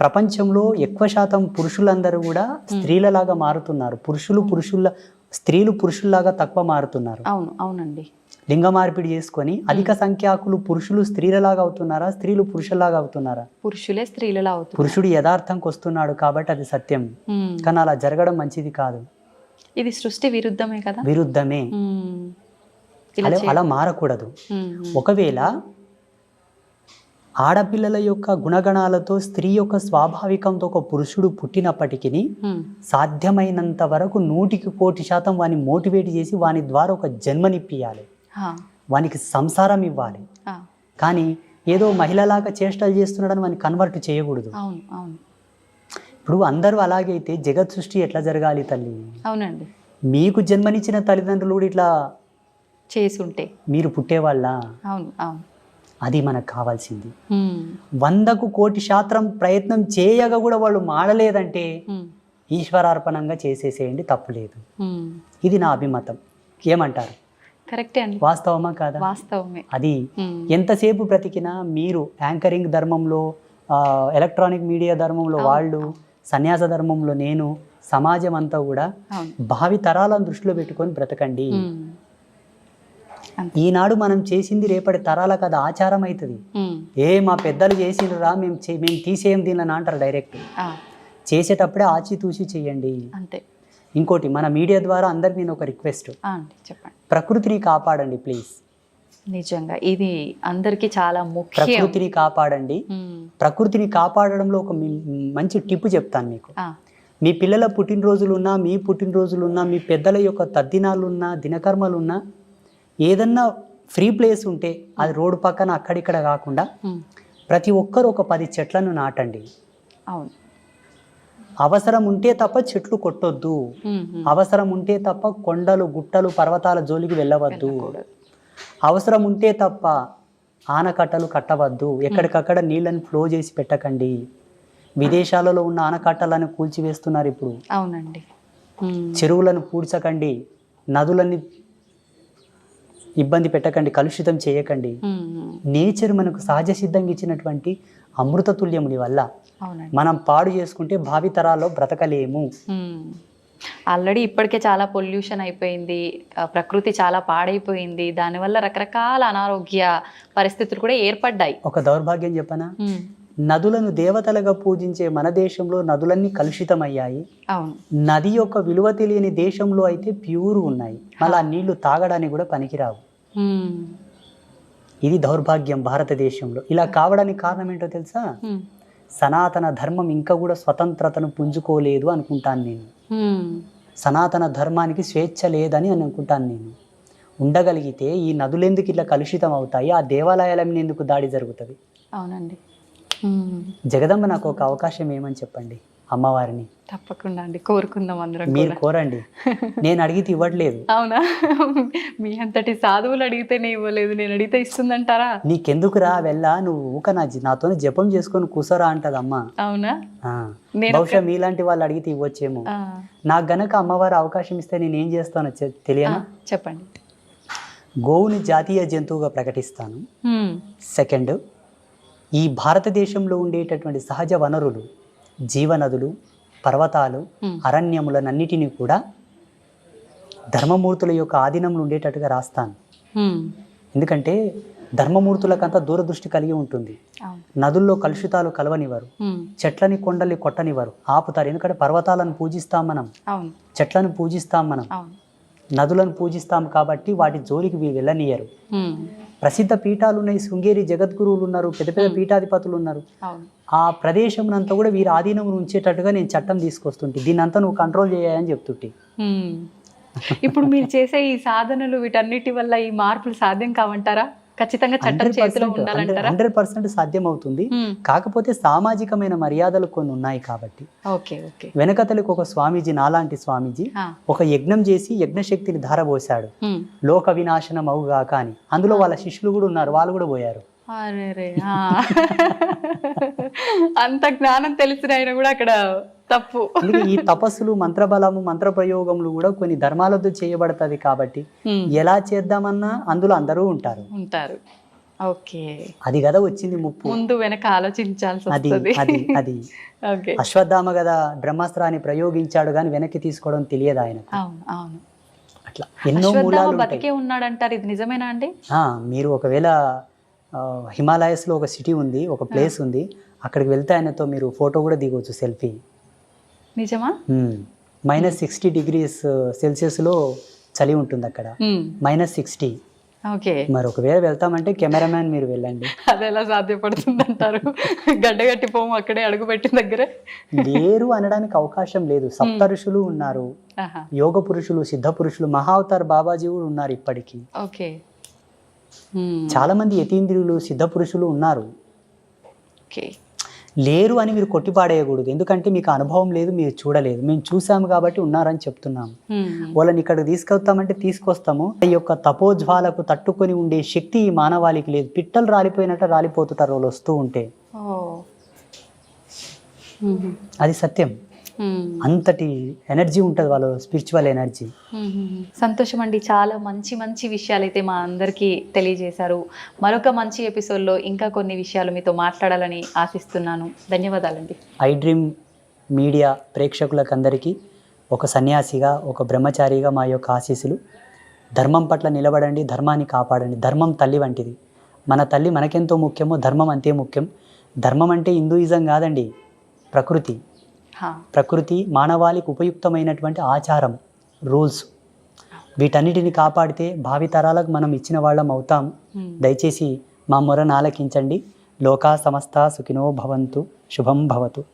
ప్రపంచంలో ఎక్కువ శాతం పురుషులందరూ కూడా స్త్రీలలాగా మారుతున్నారు. స్త్రీలు పురుషుల్లాగా తక్కువ మారుతున్నారు. అవును, అవునండి. లింగ మార్పిడి చేసుకొని అధిక సంఖ్యాకులు పురుషులు స్త్రీలలాగా అవుతున్నారా, స్త్రీలు పురుషుల్లాగా అవుతున్నారా? పురుషులే స్త్రీలలా అవుతున్నారు. పురుషుడు యథార్థంకి వస్తున్నాడు కాబట్టి అది సత్యం. కానీ అలా జరగడం మంచిది కాదు. ఇది సృష్టి విరుద్ధమే కదా. విరుద్ధమే. అలా మారకూడదు. ఒకవేళ ఆడపిల్లల యొక్క గుణగణాలతో స్త్రీ యొక్క స్వాభావికంతో ఒక పురుషుడు పుట్టినప్పటికీ సాధ్యమైనంత వరకు 100% వాని మోటివేట్ చేసి వాని ద్వారా ఒక జన్మనిప్పియాలి, వానికి సంసారం ఇవ్వాలి. కానీ ఏదో మహిళలాగా చేష్టలు చేస్తున్నాడని వాని కన్వర్ట్ చేయకూడదు. ఇప్పుడు అందరూ అలాగైతే జగత్ సృష్టి ఎట్లా జరగాలి తల్లి? అవునండి. మీకు జన్మనిచ్చిన తల్లిదండ్రులు కూడా ఇట్లా చేసుంటే మీరు పుట్టేవాళ్ళ? అవును, అవును. అది మనకు కావాల్సింది. 100కు 1,000,000 ప్రయత్నం చేయగా కూడా వాళ్ళు మాడలేదంటే ఈశ్వరార్పణంగా చేసేసేయండి, తప్పులేదు. ఇది నా అభిమతం. ఏమంటారు? కరెక్టే అండి. వాస్తవమా కాదా? వాస్తవమే. అది ఎంతసేపు బ్రతికినా మీరు యాంకరింగ్ ధర్మంలో, ఎలక్ట్రానిక్ మీడియా ధర్మంలో వాళ్ళు, సన్యాస ధర్మంలో నేను, సమాజం అంతా కూడా భావి తరాలను దృష్టిలో పెట్టుకొని బ్రతకండి. ఈనాడు మనం చేసింది రేపటి తరాలకు అది ఆచారం అవుతుంది. మా పెద్దలు చేసిండ్రా మేము తీసేయం దీనిని అంటారు డైరెక్ట్. చేసేటప్పుడే ఆచితూచి చెయ్యండి అంతే. ఇంకోటి, మన మీడియా ద్వారా అందరికి నేను ఒక రిక్వెస్ట్, చెప్పండి, ప్రకృతిని కాపాడండి ప్లీజ్. నిజంగా ఇది అందరికి చాలా ముఖ్యం. ప్రకృతిని కాపాడండి. ప్రకృతిని కాపాడడంలో ఒక మంచి టిప్ చెప్తాను మీకు. మీ పిల్లల పుట్టినరోజులున్నా, మీ పుట్టినరోజులున్నా, మీ పెద్దల యొక్క తద్దినాలున్నా, దినకర్మలున్నా, ఏదన్నా ఫ్రీ ప్లేస్ ఉంటే అది రోడ్డు పక్కన అక్కడిక్కడ కాకుండా ప్రతి ఒక్కరు ఒక 10 చెట్లను నాటండి. అవును. అవసరం ఉంటే తప్ప చెట్లు కొట్టొద్దు. అవసరం ఉంటే తప్ప కొండలు, గుట్టలు, పర్వతాల జోలికి వెళ్ళవద్దు. అవసరం ఉంటే తప్ప ఆనకట్టలు కట్టవద్దు. ఎక్కడికక్కడ నీళ్ళని ఫ్లో చేసి పెట్టకండి. విదేశాలలో ఉన్న ఆనకట్టలను కూల్చివేస్తున్నారు ఇప్పుడు. అవునండి. చెరువులను పూడ్చకండి, నదులని ఇబ్బంది పెట్టకండి, కలుషితం చేయకండి. నేచర్ మనకు సహజ సిద్ధంగా ఇచ్చినటువంటి అమృత తుల్యముని వల్ల మనం పాడు చేసుకుంటే భావితరాల్లో బ్రతకలేము. ఆల్రెడీ ఇప్పటికే చాలా పొల్యూషన్ అయిపోయింది, ప్రకృతి చాలా పాడైపోయింది. దానివల్ల రకరకాల అనారోగ్య పరిస్థితులు కూడా ఏర్పడ్డాయి. ఒక దౌర్భాగ్యం చెప్పనా, నదులను దేవతలుగా పూజించే మన దేశంలో నదులన్నీ కలుషితమయ్యాయి. నది యొక్క విలువ తెలియని దేశంలో అయితే ప్యూర్ ఉన్నాయి. మళ్ళీ ఆ నీళ్లు తాగడానికి కూడా పనికిరావు. ఇది దౌర్భాగ్యం భారతదేశంలో. ఇలా కావడానికి కారణం ఏంటో తెలుసా? సనాతన ధర్మం ఇంకా కూడా స్వతంత్రతను పుంజుకోలేదు అనుకుంటాను నేను. సనాతన ధర్మానికి స్వేచ్ఛ లేదని అనుకుంటాను నేను. ఉండగలిగితే ఈ నదులెందుకు ఇట్లా కలుషితం అవుతాయి? ఆ దేవాలయాల మీద ఎందుకు దాడి జరుగుతుంది? అవునండి. జగదంబ నాకు ఒక అవకాశం ఏమని చెప్పండి అమ్మవారిని. తప్పకుండా అండి, కోరుకుందాం అందరం మీరు కూడా. కోరండి, నేను అడిగితే ఇవ్వట్లేదు. అవునా? మీ అంతటి సాధువులు అడిగితేనే ఇవ్వలేదు, నేను అడిగితే ఇస్తుందంటారా? నీకెందుకురా వెళ్ళా, నువ్వు ఊక నాతో జపం చేసుకొని కూసరా అంటది అమ్మ. అవునా? బహుశా మీలాంటి వాళ్ళు అడిగితే ఇవ్వచ్చేమో. నాకు గనక అమ్మవారు అవకాశం ఇస్తే నేను ఏం చేస్తానో తెలియనా? చెప్పండి. గోవుని జాతీయ జంతువుగా ప్రకటిస్తాను. సెకండ్, ఈ భారతదేశంలో ఉండేటటువంటి సహజ వనరులు, జీవనదులు, పర్వతాలు, అరణ్యములనన్నిటినీ కూడా ధర్మమూర్తుల యొక్క ఆధీనంలో ఉండేటట్టుగా రాస్తాను. ఎందుకంటే ధర్మమూర్తులకంతా దూరదృష్టి కలిగి ఉంటుంది. నదుల్లో కలుషితాలు కలవనివ్వరు, చెట్లని కొండల్ని కొట్టనివ్వరు, ఆపుతారు. ఎందుకంటే పర్వతాలను పూజిస్తాం మనం, చెట్లను పూజిస్తాం మనం, నదులను పూజిస్తాం కాబట్టి వాటి జోలికి వెళ్ళనియరు. ప్రసిద్ధ పీఠాలు ఉన్నాయి, శృంగేరి జగద్గురువులు ఉన్నారు, పెద్ద పెద్ద పీఠాధిపతులు ఉన్నారు. ఆ ప్రదేశంనంతా కూడా వీరి ఆధీనంలో ఉంచేటట్టుగా నేను చట్టం తీసుకొస్తుంటే, దీన్ని అంతా నువ్వు కంట్రోల్ చేయాలని చెప్తుంటే. ఇప్పుడు మీరు చేసే ఈ సాధనలు వీటన్నిటి వల్ల ఈ మార్పులు సాధ్యం కావంటారా? ఖచ్చితంగా చట్టం చేతిలో ఉండాలంటారా? 100% సాధ్యం అవుతుంది. కాకపోతే సామాజికమైన మర్యాదలు కొన్ని ఉన్నాయి కాబట్టి. వెనకతలకు ఒక స్వామీజీ, నాలాంటి స్వామీజీ ఒక యజ్ఞం చేసి యజ్ఞశక్తిని ధారపోశాడు, లోక వినాశనం అవుగా కానీ. అందులో వాళ్ళ శిష్యులు కూడా ఉన్నారు, వాళ్ళు కూడా పోయారు. అంత జ్ఞానం తెలిసిన ఆయన కూడా అక్కడ తప్పు. ఈ తపస్సులు, మంత్రబలము, మంత్ర ప్రయోగములు కూడా కొన్ని ధర్మాలతో చేయబడతాది కాబట్టి ఎలా చేద్దామన్నా అందులో అందరూ ఉంటారు. అది కదా వచ్చింది ముప్పు. ముందు వెనక ఆలోచించాల్సి అది అశ్వత్థామ కదా బ్రహ్మాస్త్రాన్ని ప్రయోగించాడు కానీ వెనక్కి తీసుకోవడం తెలియదు ఆయన. అట్లా ఎన్నో మూలాలు బతికే ఉన్నాడంటారు, ఇది నిజమేనా అండి? మీరు ఒకవేళ హిమాలయస్ లో ఒక సిటీ ఉంది, ఒక ప్లేస్ ఉంది, అక్కడికి వెళ్తే ఆయనతో మీరు ఫోటో కూడా దిగవచ్చు, సెల్ఫీ. నిజమా? -60 degrees Celsius లో చలి ఉంటుంది అక్కడ, -60. మరి ఒకవేళ వెళ్తామంటే కెమెరామ్యాన్ మీరు వెళ్ళండి. అది ఎలా సాధ్యపడుతుంది అంటారు? గడ్డగట్టి పోము అక్కడే అడుగు పెట్టిన దగ్గర లేరు అనడానికి అవకాశం లేదు. సప్త ఋషులు ఉన్నారు, యోగ పురుషులు, సిద్ధ పురుషులు, మహావతార్ బాబాజీ కూడా ఉన్నారు ఇప్పటికీ. చాలా మంది యతీంద్రియులు, సిద్ధ పురుషులు ఉన్నారు. లేరు అని మీరు కొట్టిపాడేయకూడదు, ఎందుకంటే మీకు అనుభవం లేదు, మీరు చూడలేదు. మేము చూసాము కాబట్టి ఉన్నారని చెప్తున్నాము. వాళ్ళని ఇక్కడికి తీసుకొస్తామంటే తీసుకొస్తాము. ఈ యొక్క తపోజ్వాలకు తట్టుకొని ఉండే శక్తి ఈ మానవాళికి లేదు. పిట్టలు రాలిపోయినట్టు రాలిపోతుంటారు వాళ్ళు వస్తూ ఉంటే. అది సత్యం. అంతటి ఎనర్జీ ఉంటుంది వాళ్ళ స్పిరిచువల్ ఎనర్జీ. సంతోషం అండి, చాలా మంచి మంచి విషయాలు అయితే మా అందరికీ తెలియజేశారు. మరొక మంచి ఎపిసోడ్లో ఇంకా కొన్ని విషయాలు మీతో మాట్లాడాలని ఆశిస్తున్నాను. ధన్యవాదాలండి. ఐ డ్రీమ్ మీడియా ప్రేక్షకులకు అందరికీ ఒక సన్యాసిగా, ఒక బ్రహ్మచారిగా మా యొక్క ఆశీస్సులు. ధర్మం పట్ల నిలబడండి, ధర్మాన్ని కాపాడండి. ధర్మం తల్లి వంటిది. మన తల్లి మనకెంతో ముఖ్యమో ధర్మం అంతే ముఖ్యం. ధర్మం అంటే హిందూయిజం కాదండి, ప్రకృతి. ప్రకృతి మానవాళికి ఉపయుక్తమైనటువంటి ఆచారం, రూల్స్, వీటన్నిటిని కాపాడితే భావితరాలకు మనం ఇచ్చిన వాళ్ళం అవుతాం. దయచేసి మా మొరను ఆలకించండి. లోకా సమస్త సుఖినో భవంతు. శుభం భవతు.